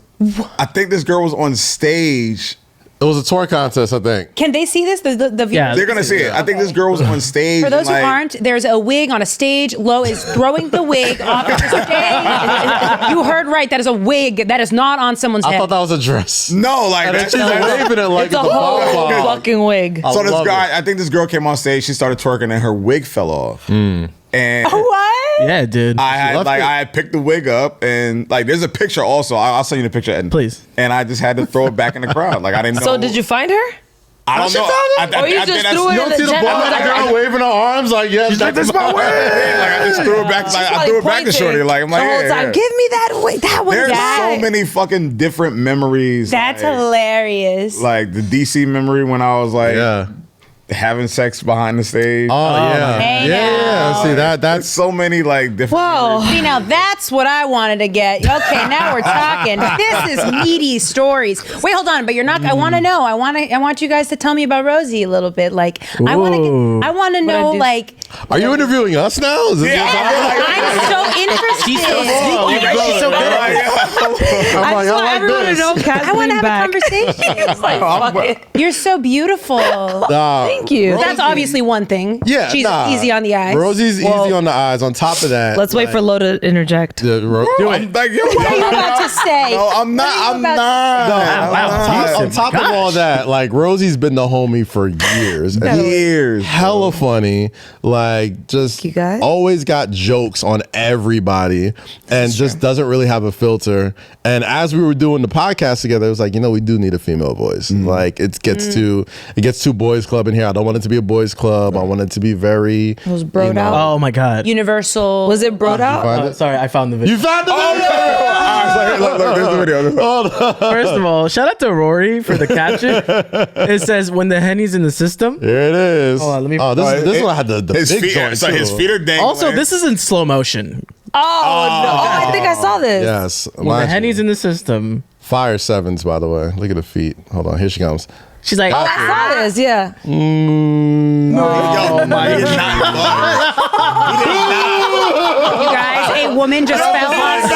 I think this girl was on stage. It was a tour contest, I think. Can they see this? The viewers? Yeah. They're gonna see it. I think this girl was on stage. For those and, who like, aren't, there's a wig on a stage. Lo is throwing the wig off the stage. You heard right. That is a wig. That is not on someone's I head. thought that was a dress. No, like And then that's she's waving it like It's a it's a whole pom-pom. fucking wig. I So this love guy, it. I think this girl came on stage. She started twerking, and her wig fell off. And What? Yeah, dude. I had left like it. I had picked the wig up, and like there's a picture also. I'll send you the picture, and Please. And I just had to throw it back in the crowd. Like I didn't know. So did you find her? I don't know. Or you just threw it in the see the jet. blonde girl waving her arms like, yes, She's like, "This is my way." Like I just threw it back. Like I threw it back to Shorty. Like I'm like, the whole yeah, time. yeah. Give me that way. That one. There's That. so many fucking different memories. That's like, hilarious. Like the DC memory when I was like having sex behind the stage. Oh yeah. Hey, Yeah. now. See There's that's so many like different. Whoa. See, now that's what I wanted to get. Okay, now we're talking. This is meaty stories. Wait, hold on, but you're not. I want to know. I want you guys to tell me about Rosie a little bit. Like, I want to know. Like, Are you interviewing us now? Is this I'm so interested. She's so sneaky, right? She's so good at it. I just want everyone to know Kaz I want to have back. a conversation. It's like, fuck it. You're so beautiful. Thank you. That's obviously one thing. Yeah, she's easy on the eyes. Rosie's easy on the eyes. On top of that, Let's wait for Lo to interject. do I'm like, yo, What are you about to say? No, I'm not. I'm not. On top of all that, like Rosie's been the homie for years. And Years. hella funny. Like just You guys? always got jokes on everybody and just doesn't really have a filter. And as we were doing the podcast together, it was like, we do need a female voice. Like it gets too boys club in here. I don't want it to be a boys club. I want it to be very It was broed out. Oh my god. Universal. Was it broed out? Find it? Sorry, I found the video. You found the video. Look, there's the video. First of all, shout out to Rory for the caption. It says, "When the Henny's in the system." Here it is. Hold on, let me- this one had the His big feet, joint so his too. feet are dangling. Also, this is in slow motion. Oh, no. Oh, I think I saw this. Yes. When the Henny's in the system, Fire sevens, by the way. Look at the feet. Hold on. Here she comes. she's like, I saw this, yeah. Yo, my You guys, a woman just fell on stage.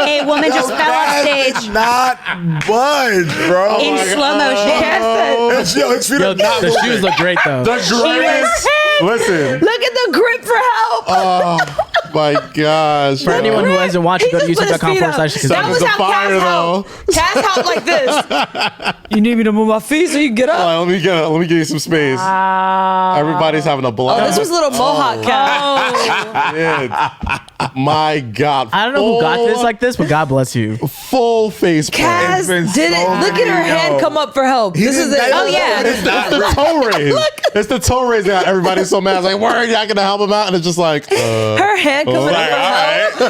A woman just fell on stage not budge, bro. in slow motion. Yo, his feet yo, are not the shoes look great though. Listen. Look at the grip for help. Oh my gosh. For anyone who hasn't watched it, go to He just put his feet up. youtube.com/Kazeem. That was the how fire, Cass though. helped. Cass helped like this. You need me to move my feet so you can get up? Let me give you some space. Everybody's having a blast. Oh, this was little mohawk Cass. My God. I don't know who got this like this, but God bless you. Full face Cass plant. did it. Look at her hand come up for help. This is it. Oh, yeah. It's the toe raise. It's the toe raise that everybody's so mad. It's like, word, y'all gonna help him out? And it's just like, Her hand coming up for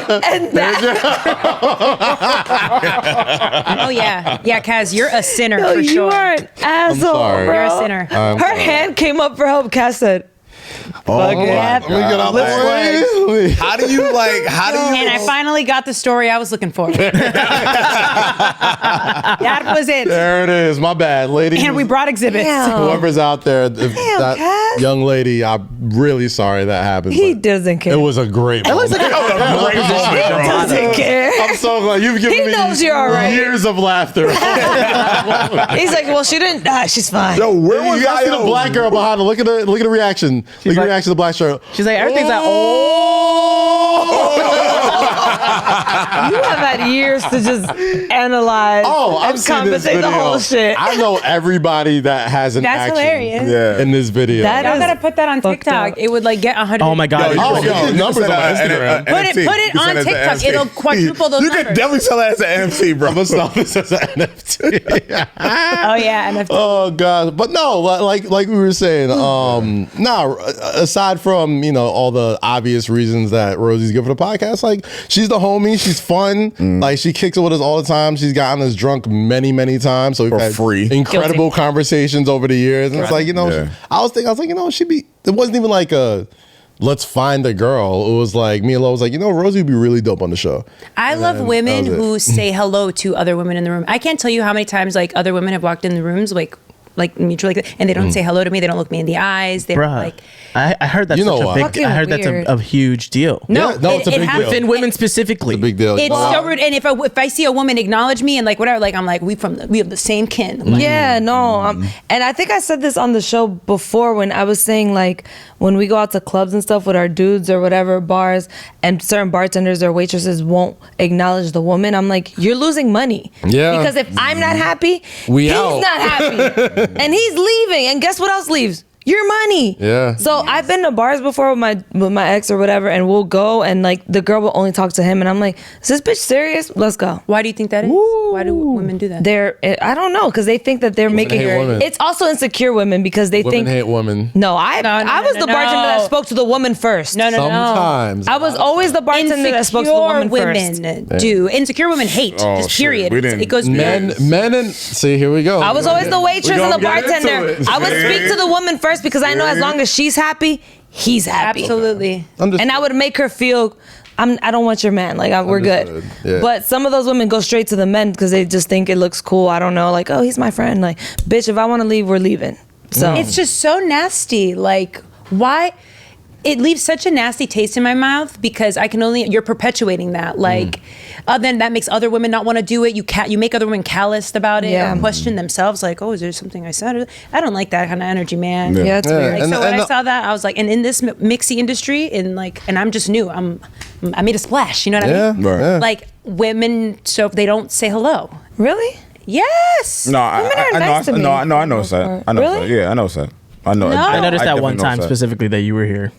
help. And that. Oh yeah, yeah, Kaz, you're a sinner Yo, for you sure. are an asshole, sorry. bro. You're a sinner. Her hand came up for help. Cass said, let me get out the way. How do you And I finally got the story I was looking for. That was it. There it is. My bad, lady. And we brought exhibits. Damn. Whoever's out there, if that Cass. young lady, I'm really sorry that happened. he but doesn't care. It was a great moment. he doesn't care. I'm so glad you've given He me knows you're all right. years of laughter. He's like, well, she didn't. She's fine. Yo, where was You guys see the black girl behind her. Look at the reaction. Look at the like- reaction to the black shirt. She's like, everything's like, You have had years to just analyze I've and seen this compensate video. the whole shit. I know everybody that has an That's action hilarious. in this video. That Y'all is gotta put that on fucked TikTok. up. It would like get 100. oh my God. numbers on my Instagram. Put it on TikTok. It'll quadruple those You could numbers. definitely sell that as an NFT, bro. I'm gonna stop this as an NFT. Oh yeah, NFT. Oh god, but no, like we were saying, aside from all the obvious reasons that Rosie's good for the podcast, like she's the homie, she's fun, like she kicks it with us all the time. She's gotten us drunk many times, so we've For had free. incredible conversations over the years. And it's like I was like she'd be. It wasn't even like a let's find a girl. It was like me and Lo was like, Rosie would be really dope on the show. I love women who say hello to other women in the room. I can't tell you how many times like other women have walked in the rooms like mutually, and they don't say hello to me. They don't look me in the eyes. They don't Bruh. like. I heard that's such a big. Fucking I heard that's weird. a huge deal. No, Yeah, it's a big deal. Within women specifically. It's a big deal. It's so rude. And if I see a woman acknowledge me and like whatever, like I'm like we have the same kin. Like, Yeah, no. And I think I said this on the show before when I was saying like when we go out to clubs and stuff with our dudes or whatever, bars, and certain bartenders or waitresses won't acknowledge the woman, I'm like, you're losing money. Yeah. Because if I'm not happy, We he's out. not happy. And he's leaving. And guess what else leaves? your money. Yeah. So I've been to bars before with my ex or whatever, and we'll go, and like the girl will only talk to him, and I'm like, is this bitch serious? Let's go. Why do you think that is? Why do women do that? I don't know, because they think that they're making hate women. It's also insecure women because they Women think hate women. No, I was the bartender that spoke to the woman first. No. Sometimes. I was always the bartender that spoke to the woman first. Insecure women hate. Just shit. period. We didn't- It goes Men and see, here we go. I was always the waitress and the bartender. I would See? speak to the woman first because I know as long as she's happy, he's happy. Absolutely. And I would make her feel I don't want your man. Like we're good. Yeah. But some of those women go straight to the men because they just think it looks cool. I don't know. Like, oh, he's my friend. Like, bitch, if I want to leave, we're leaving. So It's just so nasty. Like, why? It leaves such a nasty taste in my mouth because you're perpetuating that. Like, then that makes other women not want to do it. You make other women calloused about it or question themselves. Like, oh, is there something I said? I don't like that kind of energy, man. yeah, it's weird. Like, so when I saw that, I was like, and in this mixy industry, and I'm just new. I made a splash. You know what I mean? Right. Yeah. Like women, so they don't say hello. Really? Yes. No, Women are nice to me. I know that. I know Really? that. Yeah, I know that. I know. No. I noticed that one definitely time know that. specifically that you were here.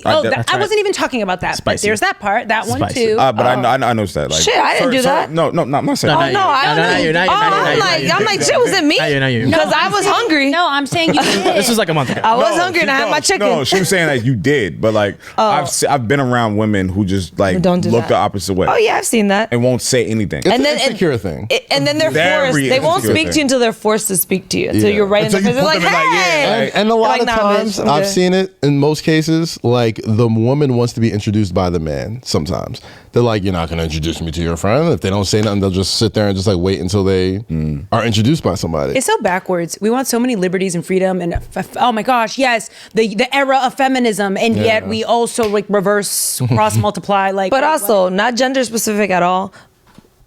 I right. wasn't even talking about that. But Spicy. there's that part, that one Spicy. too. But I noticed that. Like, Shit, I didn't do that. No, not myself. Oh no, I don't know. I'm like, shit, was it me? Not you. Because I was hungry. No, I'm saying you did. This was like a month ago. I was hungry and I had my chicken. No, she was saying that you did, but like I've been around women who just like Don't do look that. the opposite way. Oh yeah, I've seen that. And won't say anything. It's And an then- insecure thing. And then they're Very forced. They won't insecure speak to thing. you until they're forced to speak to you. Until Yeah. you're right Until in the you face. It's put like, them in, like, hey. yeah, And a lot Like, of nah, times, bitch, I'm I've good. seen it in most cases, like the woman wants to be introduced by the man sometimes. They're like, you're not going to introduce me to your friend. If they don't say nothing, they'll just sit there and just like wait until they are introduced by somebody. It's so backwards. We want so many liberties and freedom, and oh my gosh, yes, the era of feminism, and yet we also like reverse, cross multiply. Like, But also, not gender specific at all.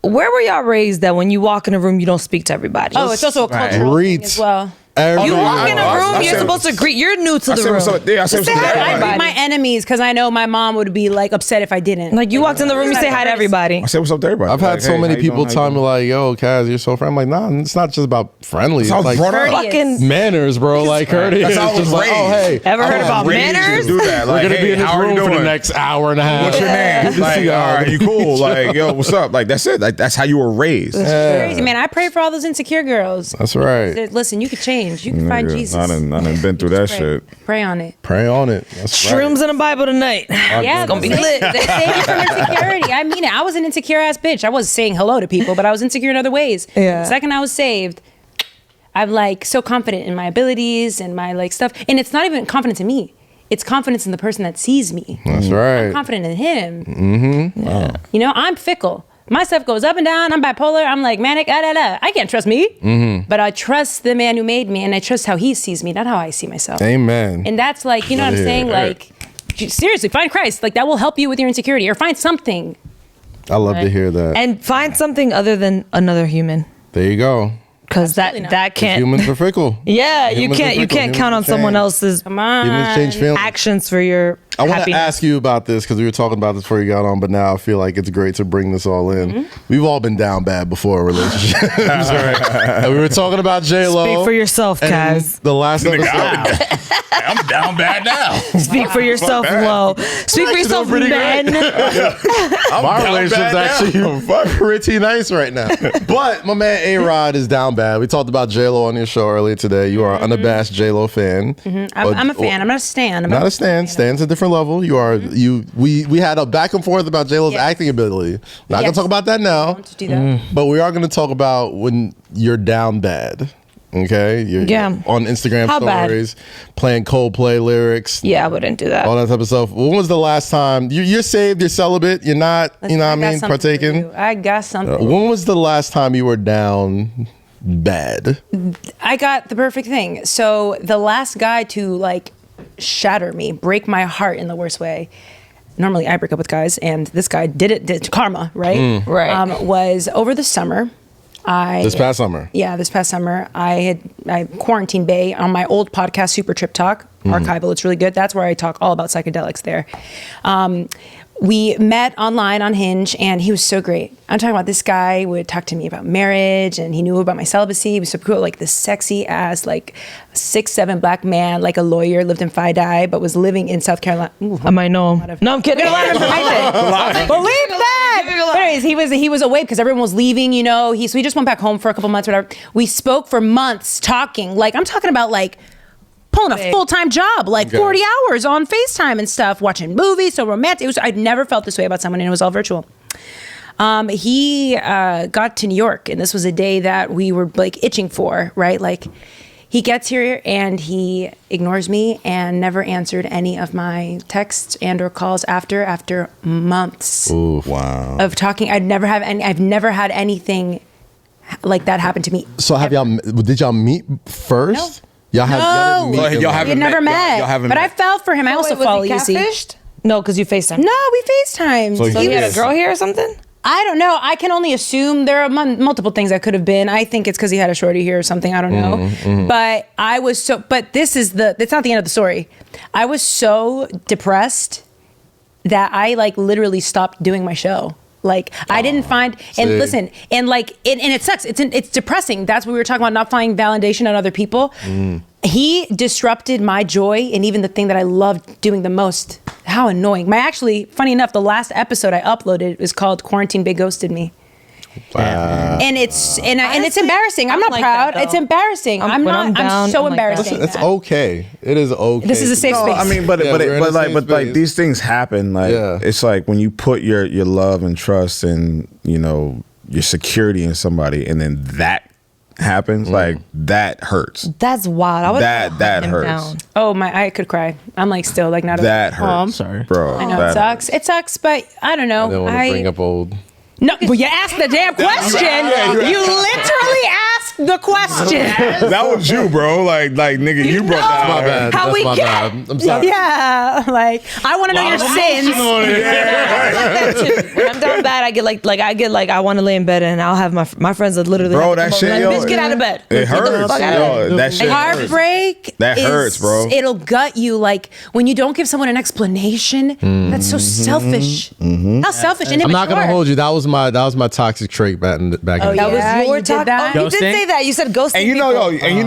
Where were y'all raised that when you walk in a room, you don't speak to everybody? oh, it's also a cultural Greet. thing as well. You walk in a I room, you're said- supposed to greet. You're new to I the said room. what's up. Yeah, I said Just what's say up. hi to I everybody. greet my enemies because I know my mom would be like upset if I didn't. Like you walked in the room, you say hi to everybody. I said what's up to everybody. I've had Like, so hey, many how you people doing? tell me like, yo, Kaz, you're so friendly. I'm like, nah, it's not just about friendly. It's That's how I was like brought up. Fucking. manners, bro. Like courteous. That's how I It's was just like, oh, hey. Ever I heard was about raised to manners? do that. We're Like, going to hey, be in this how are room you for the doing? next hour and a half. What's your name? Good to Like, see y'all. all right, you cool? Like, yo, what's up? Like, that's it. Like, that's how you were raised. Crazy, man. I pray for all those insecure girls. That's right. Listen, you could change. You can find Nigga, Jesus. I done been through that Pray. shit. Pray on it. Pray on it. That's right. Shrooms in the Bible tonight. Yeah, It's gonna be save- lit. Save you from insecurity. I mean it. I was an insecure ass bitch. I was saying hello to people, but I was insecure in other ways. Yeah. The second I was saved, I'm like so confident in my abilities and my like stuff. And it's not even confidence in me. It's confidence in the person that sees me. That's right. I'm confident in him. Mm-hmm. Yeah. You know, I'm fickle. My stuff goes up and down. I'm bipolar. I'm like manic. I can't trust me. Mm-hmm. But I trust the man who made me, and I trust how he sees me, not how I see myself. Amen. And that's like, you know what I'm saying? Like, seriously, find Christ. Like, that will help you with your insecurity, or find something. I love to hear that. And find something other than another human, There you go. because Absolutely not. that can't. Humans are fickle. Yeah, you Humans are can't fickle. count on Humans someone change. else's Come on. Humans change feelings. actions for your I want to happiness. ask you about this because we were talking about this before you got on, but now I feel like it's great to bring this all in. Mm-hmm. We've all been down bad before a relationship. And we were talking about J-Lo. Speak for yourself, and Kaz. The last episode. I'm down bad now. Speak for yourself, Lo. Speak for yourself, pretty men. My relationship's actually pretty nice right now. But my man A-Rod is down bad. We talked about J-Lo on your show earlier today. You are an unabashed J-Lo fan. I'm a fan. I'm not a stan. Not a stan. Stan's a different level. You are we had a back and forth about J-Lo's Yes. acting ability. Not gonna Yes. talk about that now. Don't do that. But we are gonna talk about when you're down bad. Okay? You're Yeah. on Instagram How bad? stories, playing Coldplay lyrics. Yeah, I wouldn't do that. All that type of stuff. When was the last time you're saved, you're celibate, you're not, you know what I got mean, something for partaking? you. I got something. When was the last time you were down bad? I got the perfect thing. So the last guy to like shatter me, break my heart in the worst way. Normally I break up with guys, and this guy did karma, right? Right. Was over the summer. This past summer. Yeah, this past summer, I quarantined Bay on my old podcast, Super Trip Talk, archival. It's really good. That's where I talk all about psychedelics there. we met online on Hinge, and he was so great. I'm talking about this guy would talk to me about marriage, and he knew about my celibacy. He was so cool, like this sexy ass, like 6'7" black man, like a lawyer, lived in Fidei, but was living in South Carolina. Ooh, I might know him. No, I'm kidding. a lot of information. Believe that. But anyways, he was away because everyone was leaving. So we just went back home for a couple months, whatever. We spoke for months, talking. Like I'm talking about like. Pulling a full-time job, like 40 hours on FaceTime and stuff, watching movies, so romantic. I'd never felt this way about someone, and it was all virtual. He got to New York, and this was a day that we were like itching for, right? Like he gets here and he ignores me and never answered any of my texts and or calls after months of talking. I've never had anything like that happen to me. So did y'all meet first? No. Y'all We never met. But I fell for him. I also follow you. No, because you FaceTime. No, we FaceTime. So you had a girl here or something? I don't know. I can only assume there are multiple things that could have been. I think it's because he had a shorty here or something. I don't know. But I was but it's not the end of the story. I was so depressed that I like literally stopped doing my show. Like I didn't find, and listen, and like, and it sucks. It's depressing. That's what we were talking about, not finding validation on other people. He disrupted my joy and even the thing that I loved doing the most. How annoying. Funny enough, the last episode I uploaded was called Quarantine Big Ghosted Me. Wow. And it's embarrassing. I'm not like proud. It's embarrassing. I'm so embarrassed. Listen, it's okay. It is okay. This is a safe space. I mean, but these things happen. Like it's like when you put your love and trust and your security in somebody, and then that happens, like that hurts. That's wild. That hurts. Down. Oh my, I could cry. I'm like still like not. That hurts. Oh, I'm sorry, bro. I know it sucks. It sucks, but I don't know. I don't want to bring up old. No, but you asked the damn question. You literally asked the question. That was you, bro. Like nigga, you brought that. My bad. How That's we my get? bad. I'm sorry. Yeah, like I want to know your sins. When I'm down bad, I get like I want to lay in bed, and I'll have my friends that literally. Bro, that shit, like, bitch, get out of bed. It hurts. That shit. Heartbreak. That hurts, bro. It'll gut you. Like when you don't give someone an explanation. That's so selfish. How selfish and immature. I'm not gonna hold you. That was my toxic trait back in the That Yeah, was your you did that? Oh, you did say that. You said ghosting. And you know what? And you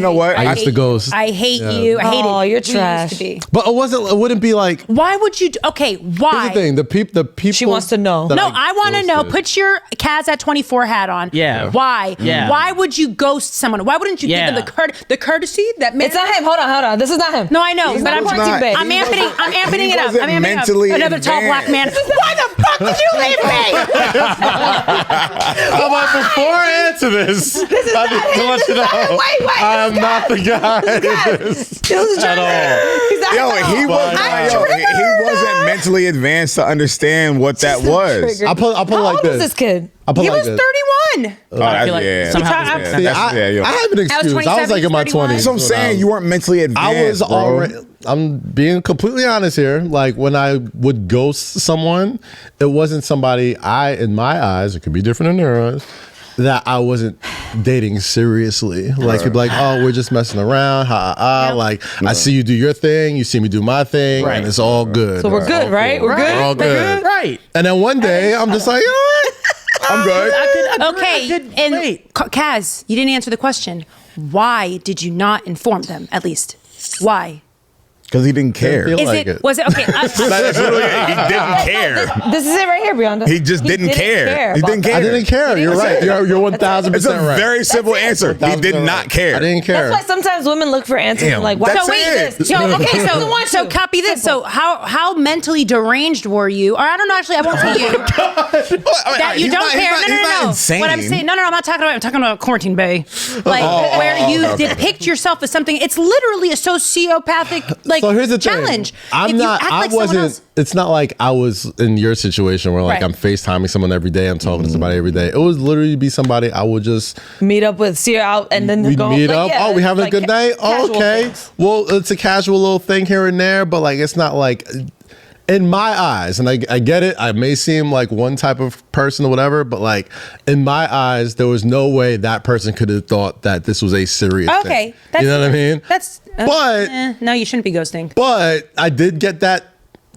know what? I used to ghost. I hate you. I hate it. Oh, you're We trash. used to be. But it wouldn't be like. Why would you? Okay, why? Here's the thing. The people. She wants to know. No, I want to know. Put your Kaz at 24 hat on. Yeah. Why? Yeah. Why would you ghost someone? Why wouldn't you give them the courtesy that It's not him. Hold on. This is not him. No, I know, but I'm amping it up. Another tall black man. Why the fuck did you leave me? I'm like, before I answer this, I need to let you know. Wait. I am not the guy at all. He wasn't mentally advanced to understand what that was. I'll put it How like old this. is this kid? He was 31. I feel like somehow I have an excuse. I was like in my 20s. That's what I'm saying. You weren't mentally advanced. I was bro. already. I'm being completely honest here. Like when I would ghost someone, it wasn't somebody in my eyes, it could be different in their eyes, that I wasn't dating seriously. Like you'd be like, oh, we're just messing around. Like I see you do your thing, you see me do my thing, and it's all good. So we're good, right? Cool. We're good. We're all good. Right. And then one day I'm just like, you know what? I'm good. Okay, Kaz, you didn't answer the question. Why did you not inform them, at least? Why? Because he didn't care. Was it okay? That's literally it. He didn't care. This is it right here, Brianda. He just didn't care. He didn't care. I didn't care. You're right. You're 1,000% It's a right. very simple answer. He did not care. I didn't care. That's why sometimes women look for answers and like, why That's don't it. this? So copy this. So how mentally deranged were you? Or I don't know. Actually, I won't tell you. That you don't care. No. Insane. What I'm saying. No. I'm not talking about. I'm talking about Quarantine Bay, like where you depict yourself as something. It's literally a sociopathic like So here's the challenge. thing. I wasn't. It's not like I was in your situation where like I'm FaceTiming someone every day. I'm talking to somebody every day. It was literally be somebody I would just meet up with, see her out, and then we'd go meet like, up. yeah, Oh, we having like a good night. Oh, okay. things. Well, it's a casual little thing here and there, but like it's not like. In my eyes, and I get it, I may seem like one type of person or whatever, but like in my eyes, there was no way that person could have thought that this was a serious thing. You know what I mean? That's but no, you shouldn't be ghosting. But I did get that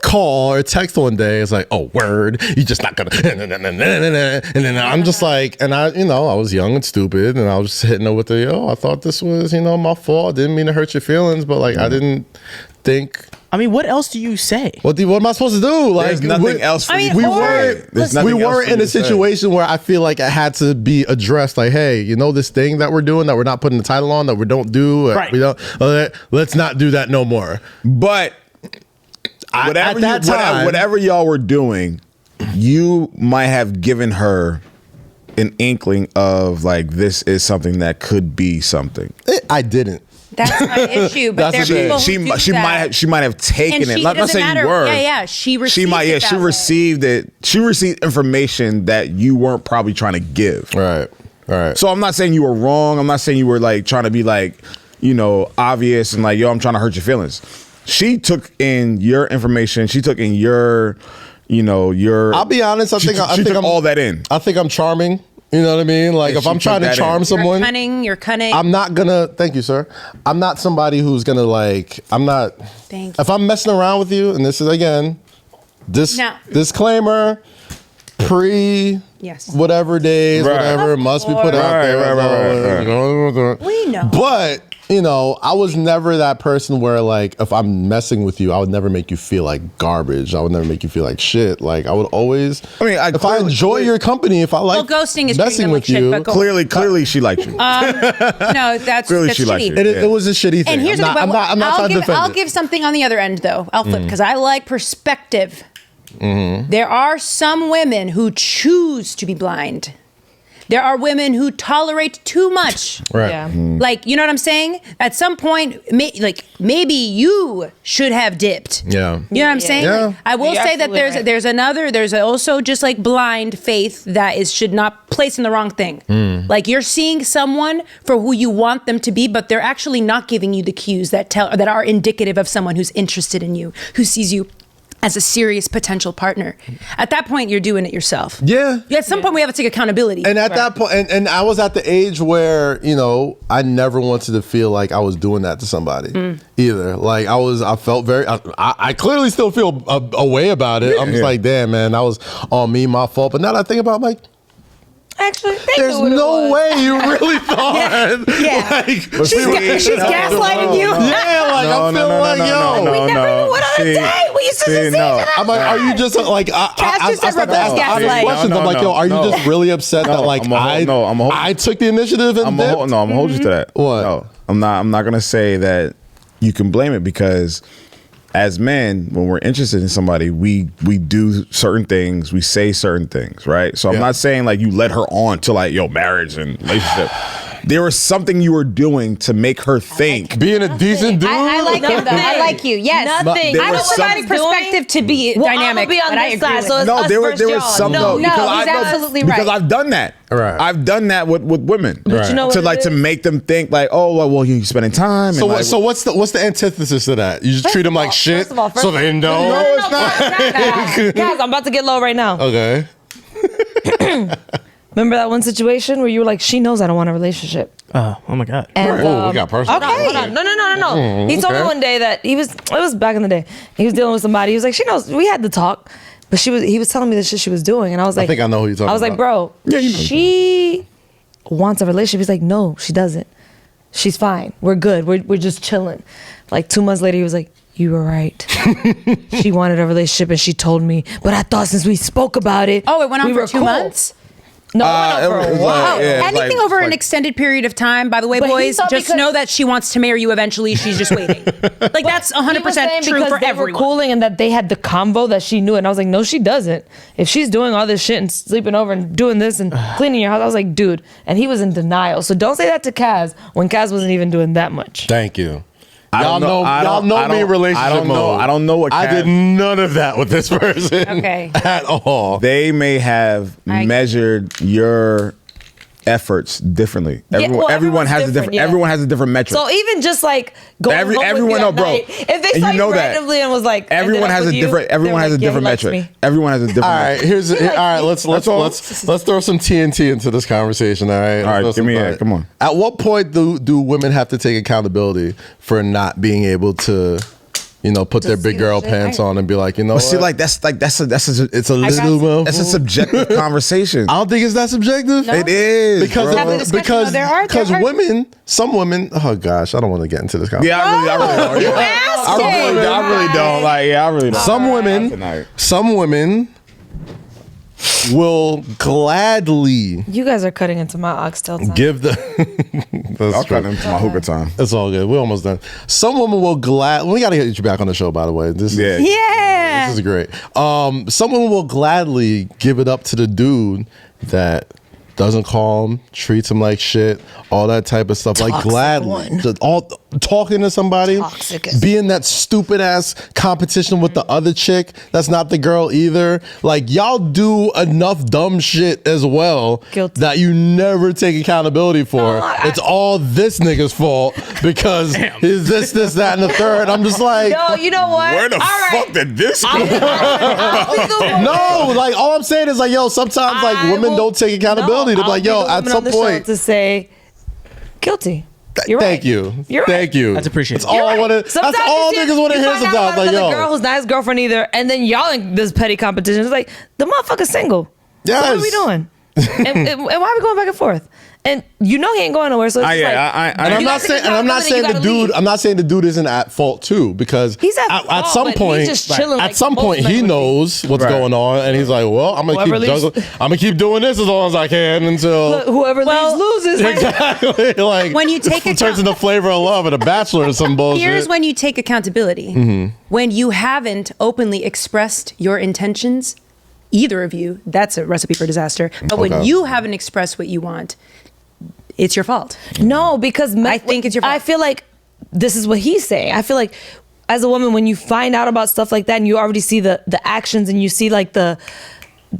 call or text one day. It's like, oh, word, you just not gonna. And then I'm just like, and I was young and stupid, and I was just hitting her with the, I thought this was, my fault. I didn't mean to hurt your feelings, but like, I didn't think. I mean, what else do you say? What am I supposed to do? Like, there's nothing else for you to say. We weren't in a situation where I feel like it had to be addressed. Like, hey, this thing that we're doing that we're not putting the title on, that we don't do, right. we don't. Let's not do that no more. But whatever y'all were doing, you might have given her an inkling of like, this is something that could be something. I didn't. That's my issue. But there are people who do that. She might have taken it. Not saying you were. Yeah. She received She received it. She received information that you weren't probably trying to give. Right. So I'm not saying you were wrong. I'm not saying you were like trying to be like, obvious and like, I'm trying to hurt your feelings. She took in your information. She took in your, I'll be honest. I think took all that in. I think I'm charming. You know what I mean? Like, if I'm trying to charm someone, you're cunning. I'm not gonna. Thank you, sir. I'm not somebody who's gonna like. I'm not. Thank you. If I'm messing around with you, and this is again, disclaimer, whatever days, whatever must be put out there. Right. We know. But I was never that person where like, if I'm messing with you, I would never make you feel like garbage. I would never make you feel like shit. Like, I would always. If I enjoy your company, if I like ghosting is messing with like you, shit, clearly she liked you. No, that's clearly that's she liked shitty. you. It was a shitty thing. And here's I'm not trying to defend I'll it. give something on the other end though. I'll flip because I like perspective. Mm-hmm. There are some women who choose to be blind. There are women who tolerate too much. Right. Yeah. Like, you know what I'm saying? At some point, maybe you should have dipped. Yeah. You know what I'm saying? Yeah. I will say that there's also just like blind faith that should not place in the wrong thing. Like, you're seeing someone for who you want them to be, but they're actually not giving you the cues that are indicative of someone who's interested in you, who sees you as a serious potential partner. At that point, you're doing it yourself. Yeah. At some point, we have to take accountability. And at that point, and I was at the age where, I never wanted to feel like I was doing that to somebody either. Like, I felt very, I clearly still feel a way about it. I'm just like, damn, man, that was on me, my fault. But now that I think about it, I'm like, actually, there's no way you really thought. She's gaslighting you. Yeah, like, I feel like, yo. We never went on a date. We used to see each other. I'm like, are you just like, I started to ask questions. I'm like, yo, are you just really upset that like I took the initiative and dipped? I'm gonna hold you to that. What? No, I'm not gonna say that you can blame it, because as men, when we're interested in somebody, we do certain things, we say certain things, right? So I'm not saying like you led her on to like, marriage and relationship. There was something you were doing to make her think. Being a decent dude. I like him though. I like you. Yes. Nothing. I was providing perspective to be dynamic. I'm be on this side, so it's us there versus was y'all. some No, he's absolutely right. Because I've done that. Right. I've done that with women. But you know what to make them think like, oh well, you're spending time. So and so what's the antethesis to that? You just treat them like shit, so they know. No, it's not. Guys, I'm about to get low right now. Okay. Remember that one situation where you were like, she knows I don't want a relationship. Oh my God. And, we got personal. Okay. Hold on. No. He told me one day that it was back in the day. He was dealing with somebody. He was like, she knows, we had to talk. But he was telling me the shit she was doing. And I was like, I think I know who you're talking about. I was like, bro, she wants a relationship. He's like, no, she doesn't. She's fine. We're good. We're just chilling. Like 2 months later, he was like, you were right. She wanted a relationship and she told me. But I thought since we spoke about it. Oh, it went on for 2 cool. months? No, it went on for a while. Anything over an extended period of time, by the way, boys, just know that she wants to marry you eventually. She's just waiting. Like, that's 100% true for they everyone. Were cooling and that they had the convo that she knew. And I was like, no, she doesn't. If she's doing all this shit and sleeping over and doing this and cleaning your house, I was like, dude. And he was in denial. So don't say that to Kaz when Kaz wasn't even doing that much. Thank you. Y'all know me in relationship mode. I don't know what I did none of that with this person. Okay. At all. They may have measured your efforts differently. Everyone has a different. Yeah. Everyone has a different metric. So even just like going home everyone, with you no, at bro. night, if they saw you randomly and was like, everyone has a different. Everyone has a different metric. Everyone has a different. All right, let's throw some TNT into this conversation. All right. All right, give me a. Come on. At what point do women have to take accountability for not being able to, put their big girl pants on and be like, But see, that's it's a little. That's a subjective conversation. I don't think it's that subjective. No? It is because women, some women. Oh gosh, I don't want to get into this conversation. Yeah, I really don't. Like, I really don't. Some women will gladly. You guys are cutting into my oxtail time. Give the. I'll cut into my hookah time. It's all good. We're almost done. Some women will we got to get you back on the show, by the way. This is great. Some women will gladly give it up to the dude that doesn't call him, treats him like shit, all that type of stuff. Like gladly, talking to somebody, being that stupid ass competition with the other chick that's not the girl either. Like y'all do enough dumb shit as well that you never take accountability for. It's all this nigga's fault because he's this, that, and the third. I'm just like, no, you know what? Where the fuck did this go? No, like all I'm saying is like, yo, sometimes like women don't take accountability. They're like, yo, at some point to say guilty. You're Thank right. you. You're Thank right. you. That's appreciated. That's all I want to. That's all niggas want to hear sometimes. Like, yo, the girl who's not his girlfriend either, and then y'all in this petty competition. It's like the motherfucker's single. Yes. So what are we doing? and why are we going back and forth? And he ain't going nowhere. So it's I'm not saying the dude isn't at fault too, because he's at fault, at some point, he's just chilling, at some point he knows what's going on, and he's like, well, I'm gonna keep doing this as long as I can until whoever leaves loses. Exactly. Like when you take turns into Flavor of Love at a Bachelor or some bullshit. Here's when you take accountability. Mm-hmm. When you haven't openly expressed your intentions, either of you, that's a recipe for disaster. But when you haven't expressed what you want, it's your fault. No, because I think it's your fault. I feel like this is what he's saying. I feel like as a woman, when you find out about stuff like that and you already see the actions and you see like the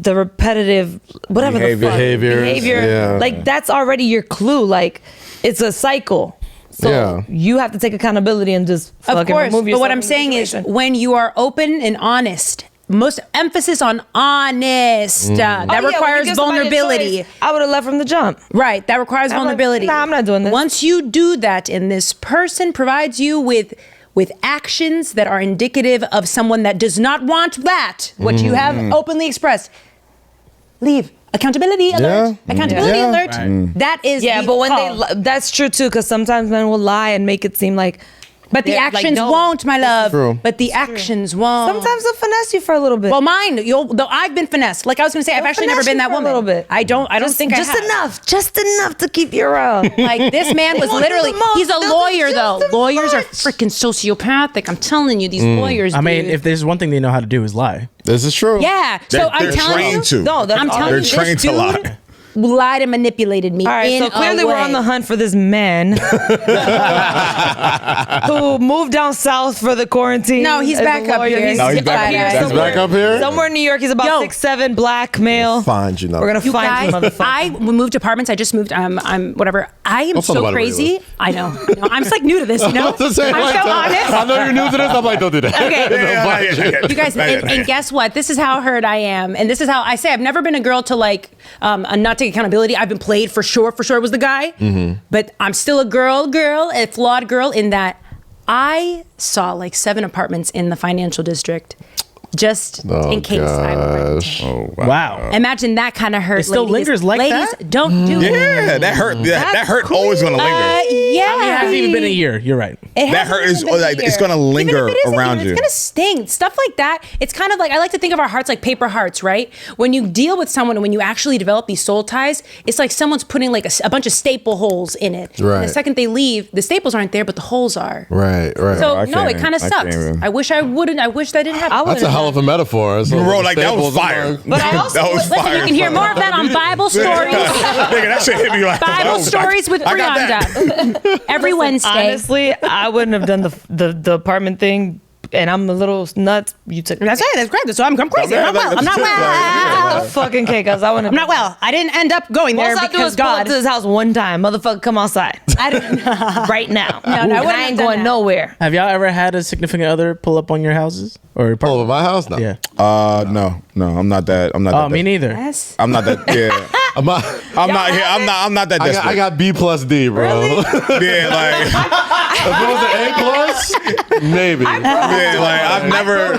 repetitive whatever behavior, like that's already your clue. Like it's a cycle. So you have to take accountability and just of course. But what I'm saying is when you are open and honest, most emphasis on honest. That requires vulnerability. Choice, I would have left from the jump. Right. That requires vulnerability. Like, nah, I'm not doing this. Once you do that and this person provides you with actions that are indicative of someone that does not want that, what you have openly expressed, leave. Accountability alert. Accountability alert. Right. That is but when that's true too, because sometimes men will lie and make it seem like but the actions won't, my love. True. But the actions won't. Sometimes they'll finesse you for a little bit. Well, mine, though I've been finessed. Like I was going to say, I've actually never been that woman. A little bit. I don't think I have. Just enough to keep you around. Like this man was literally, he's a lawyer though. Lawyers are freaking sociopathic. I'm telling you, these lawyers. I mean, if there's one thing they know how to do is lie. This is true. Yeah. So I'm telling you. No, I'm telling you, trained to lie. Lied and manipulated me. All right, so clearly we're on the hunt for this man who moved down south for the quarantine. No, he's back up here. He's back up here. Somewhere in New York. He's about 6'7", black male. Find you now. We're gonna find you, motherfucker. I moved apartments. I just moved. I'm whatever. I am so crazy. I know. I'm just like new to this. You know. I'm so honest. I know you're new to this. I'm like, don't do that. Okay. You guys, and guess what? This is how hurt I am, and this is how I say I've never been a girl to like not take accountability. I've been played for sure was the guy, but I'm still a girl, a flawed girl in that I saw like 7 apartments in the financial district just in case I would. Oh, wow. Imagine that kind of hurt. It still lingers like ladies, that? Don't do it. Yeah, that hurt. That hurt always gonna linger. Yeah. It hasn't even been a year. You're right. That hurt is like it's gonna linger around you. It's gonna sting. Stuff like that. It's kind of like I like to think of our hearts like paper hearts, right? When you deal with someone and when you actually develop these soul ties, it's like someone's putting like a bunch of staple holes in it. Right. And the second they leave, the staples aren't there, but the holes are. Right. So no, it kind of sucks. I wish I wouldn't. I wish that didn't happen. That's a hell of a metaphor. Bro, like that was fire. But I also listen. Fire. You can hear more of that on Bible Stories. Nigga, that shit hit me like Bible Stories with Brianda every Wednesday. Honestly, I wouldn't have done the apartment thing. And I'm a little nuts. You took that's right. That's great. So I'm crazy. I'm not well. Fucking cake. I'm not well. I didn't end up going there because God. Pull up to his house one time, motherfucker. Come outside. I don't know. Right now. No, I ain't going nowhere. Have y'all ever had a significant other pull up on your houses or pull up at my house? No. Yeah. No. I'm not that. Oh, me neither. Yes. I'm not that. Yeah. I'm not that desperate. I got B plus D, bro. Really? Yeah, like If it was an A plus, maybe. Yeah, like I've never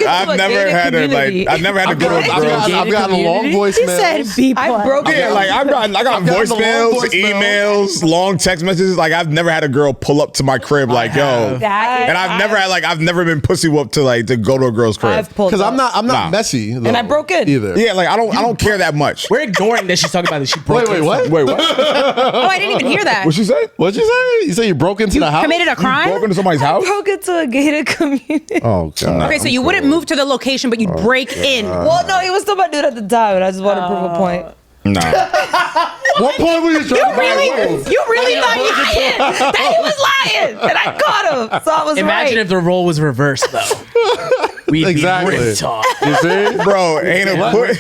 had to go to a girl. I've gotten long voicemails. He said B+. I broke Yeah, like I got gotten the long voicemails, voicemail. emails, long text messages. Like I've never had a girl pull up to my crib like, yo. And I've never been pussy whooped to go to a girl's crib. Because I'm not messy. Though, and I broke in either. Yeah, like I don't care that much. We're ignoring that she's talking about that she broke. Wait, what? Wait, what? Oh, I didn't even hear that. What she say? What'd you say? You say you broke into the house? Committed a crime? Broke into somebody's house? broke into a gated community. Oh god. Okay, so you wouldn't move to the location, but you'd break in. Well, no, he was still my dude at the time, and I just wanted to prove a point. Nah. What point were you trying to make? You really thought that he was lying, and I caught him, so I was Imagine right. if the role was reversed, though. We'd Exactly. be ripped off. You see? Bro, ain't it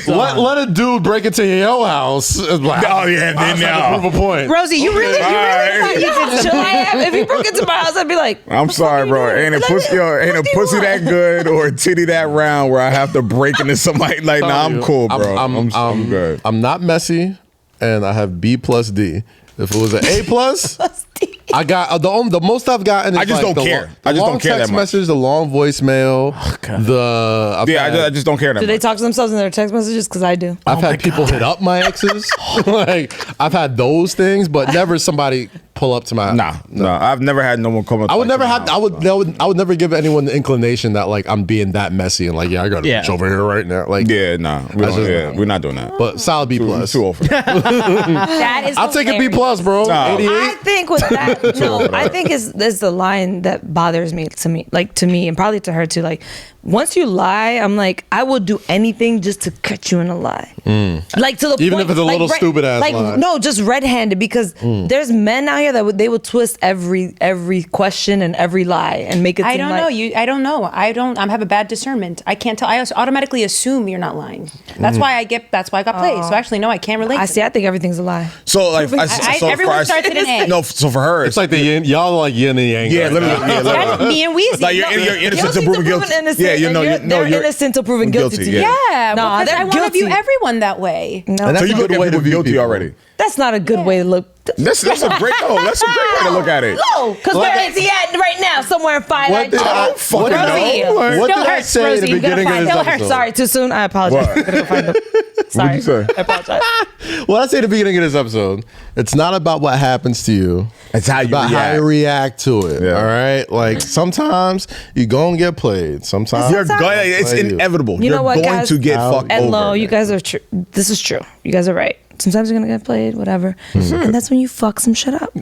Let a dude break into your house. Like, Oh, yeah, then I'm trying to now. prove a point. Rosie, you really thought you did Chill, if he broke into my house, I'd be like, I'm sorry, bro. Ain't a pussy that good or a titty that round where I have to break into somebody. Like, nah, I'm cool, bro. I'm good. I'm not messy, and I have B plus D. If it was an A plus, I got the most I've gotten. Is I just like don't the care. Long, I just long don't care that text much. message, the long voicemail, I just don't care that do much. they talk to themselves in their text messages? Because I do. I've had people hit up my exes. Like I've had those things, but never somebody pull up to my No. I've never had no one come up. I would never have. I would never give anyone the inclination that like I'm being that messy and like I got a bitch over here right now. Like we're not doing that. But solid B plus. Too old for that. That is I'll take a B plus, bro. Nah. 88. I think with that, no, I think is the line that bothers me to me, and probably to her too. Like, once you lie, I'm like, I will do anything just to catch you in a lie. Like to the Even point, if it's a like, little stupid ass like lie. no, just red-handed, because there's men out here that they would twist every question and every lie and make it. I seem don't like, know. I don't know. I have a bad discernment. I can't tell. I automatically assume you're not lying. That's why I got played. So actually, no, I can't relate. I see. I think everything's a lie. So like, everyone starts with an A. No, so for her, It's like the yin, y'all are like yin and yang. yeah, right literally, now. yeah, That's literally. me and Weezy. Like you're innocent to proven guilty. Innocent, Yeah, you know, they're innocent till proven guilty. To you. yeah, No, because they're I want to view guilty. everyone that way. No, And So that's you a look good at way to people view guilty people. already. that's not a good way to look. That's a great that's a great way to look at it. No, because where is he at right now? Somewhere in fine. What did I fucking Rosie. know. Like, What Still did I hurts, say at the Rosie. You gotta beginning of find- this still hurts. episode? Sorry, too soon. I apologize. What? I'm gonna go find them. Sorry. What'd you say? I apologize. What I say at the beginning of this episode, it's not about what happens to you. It's how you about how you react to it. Yeah. All right. Like sometimes you gonna get played. Sometimes You're going. It's Play you. inevitable. You know You're what, going guys? to get fucked And over. Lo, you guys are true. This is true. You guys are right. Sometimes you're gonna get played, whatever, and that's when you fuck some shit up.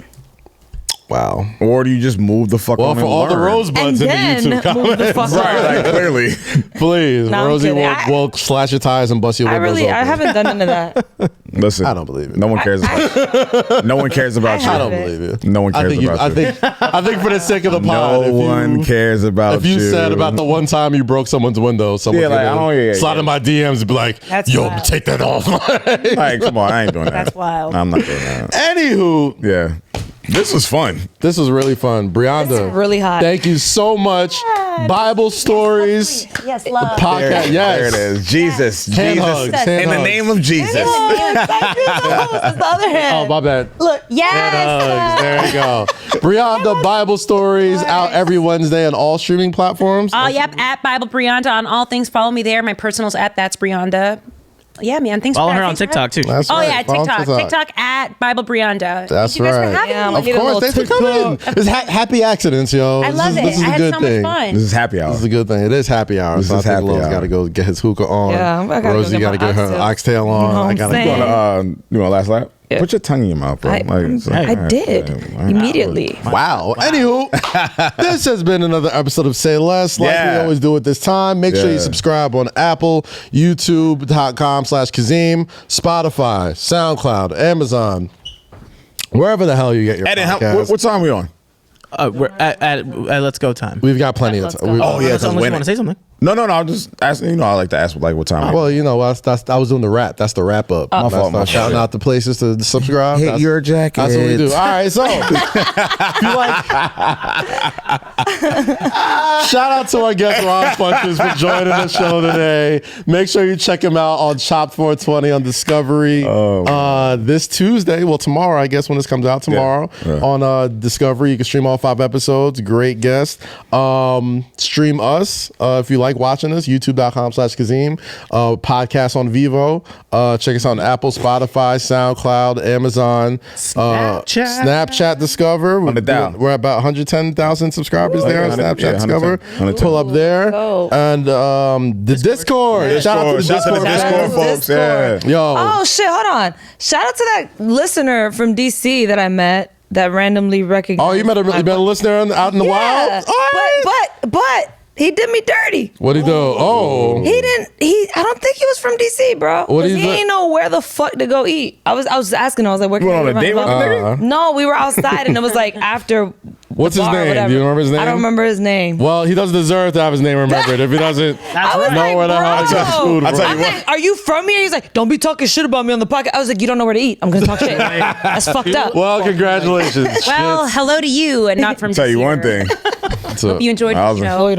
Wow. Or do you just move the fuck Well, on for and all the learn? rosebuds in And the then YouTube move the comments, fuck Right, up. like clearly. please, No, I'm Rosie kidding. will slash your tires and bust your I windows really, open. I haven't done none of that. Listen, I don't believe it. No one cares about. No one cares about you. I don't believe it. No one cares I think about you. I think for the sake of the pod, No one cares about If you you. said about the one time you broke someone's window, someone's Yeah, like, I don't- slide in my DMs and be like, That's yo, wild. take that off. Like, come on, I ain't doing that. That's wild. I'm not doing that. Anywho, Yeah, this was fun. this was really fun. Brianda, This is really hot. thank you so much. Bible stories, Yes, love. podcast. Yes. There it is. Jesus, Hand Jesus. hugs, hand In the hugs. name of Jesus. That's the other hand. Oh, my bad. Look, Hand hugs. There you go. Brianda Bible Stories out every Wednesday on all streaming platforms. Yep, at Bible Brianda on all things. Follow me there. My personal's at That's Brianda. Yeah, man. Thanks Follow for her that. on Thanks for TikTok too. That's Oh right. yeah, Follow TikTok. TikTok at Bible Brianda. That's Thank you guys right. for having Yeah, me. Of Get a course. little Thanks for coming. It's happy accidents, yo. I love This it. is I a had good so thing. much fun. This is happy hour. This is a good thing. It is happy hour. This So I is think happy Lo's hour. got to go get his hookah on. Yeah, I gotta Rosie go got to get get my her oxtail. oxtail on. You know what I I'm got to saying? go. You want last lap? Yeah. Put your tongue in your mouth, bro. I did immediately. Wow. Anywho, this has been another episode of Say Less. Like we Yeah. always do at this time. Make sure you Yeah. subscribe on Apple, YouTube.com/Kazeem, Spotify, SoundCloud, Amazon, wherever the hell you get your Eddie, podcasts. what time are we on? We're at let's go time. We've got plenty of Let's time. go. Oh, yeah, Unless you winning. want to say something. No. I'm just asking. You know, I like to ask like what time. Well, you know, I was doing the wrap. That's the wrap up. My fault. Shouting out the places to subscribe. Hit your jacket. That's what we do. All right, so if you like, shout out to our guest Ron Funches for joining the show today. Make sure you check him out on Chop 420 on Discovery this Tuesday. Well, tomorrow, I guess when this comes out tomorrow on Discovery. You can stream all 5 episodes. Great guest. Stream us if you like watching us. YouTube.com/Kazeem. Podcast on Vivo. Check us out on Apple, Spotify, SoundCloud, Amazon, Snapchat Discover. We're about 110,000 subscribers there on Snapchat Discover. Pull up there. And the Discord. Shout out to the Discord folks. Yeah. Yo. Oh shit! Hold on. Shout out to that listener from DC that I met that randomly recognized. Oh, you met a listener out in the wild? But he did me dirty. What'd he do? Oh. I don't think he was from DC, bro. What he ain't know where the fuck to go eat. I was asking him, I was like, where can You went on a date with him, nigga? No, we were outside and it was like after What's his name? whatever. Do you remember his name? I don't remember his name. Well, he doesn't deserve to have his name remembered if he doesn't I was know where the hell to get his food from. I'm like, are you from here? He's like, don't be talking shit about me on the podcast. I was like, you don't know where to eat. I'm gonna talk shit. That's fucked up. Well, congratulations. Well, hello to you, and not from. Tell you one thing. Hope you enjoyed the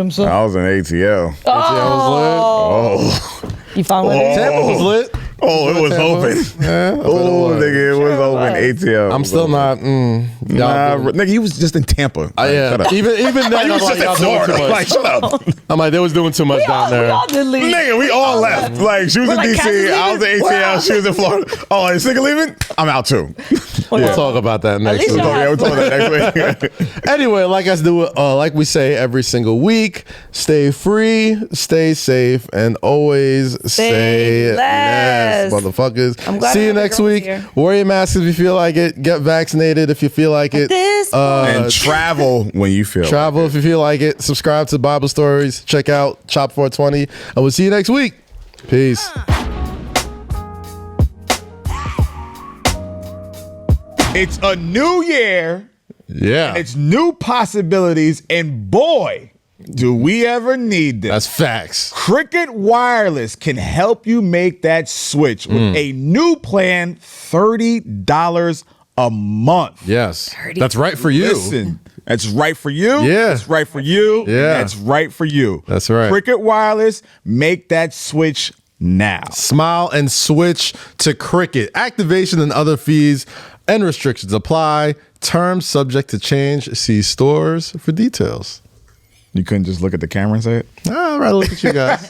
show. I was in ATL. Oh. You found one? Tampa was lit. Oh, it was open. Yeah, nigga, it was open. ATL. I'm still not. Nigga, he was just in Tampa. Yeah. Even then, He was just in Florida. Like, shut up. I'm like, they was doing too much down there. Nigga, we all left. Like, she was in DC. I was in ATL. She was in Florida. Oh, is nigga leaving? I'm out too. We'll talk about that next week. We'll talk about that next week. Anyway, like we say every single week, stay free, stay safe, and always say less, motherfuckers. See you next week. Wear your mask if you feel like it. Get vaccinated if you feel like it. And travel when you feel travel if you feel like it. Subscribe to Bible Stories. Check out Chop 420. And we'll see you next week. Peace. It's a new year. Yeah. And it's new possibilities. And boy, do we ever need this. That's facts. Cricket Wireless can help you make that switch with a new plan, $30 a month. Yes. That's right for you. Listen, that's right for you. Yeah. That's right for you. Yeah. That's right for you. That's right. Cricket Wireless, make that switch now. Smile and switch to Cricket. Activation and other fees and restrictions apply. Terms subject to change. See stores for details. You couldn't just look at the camera and say it? I'd rather look at you guys.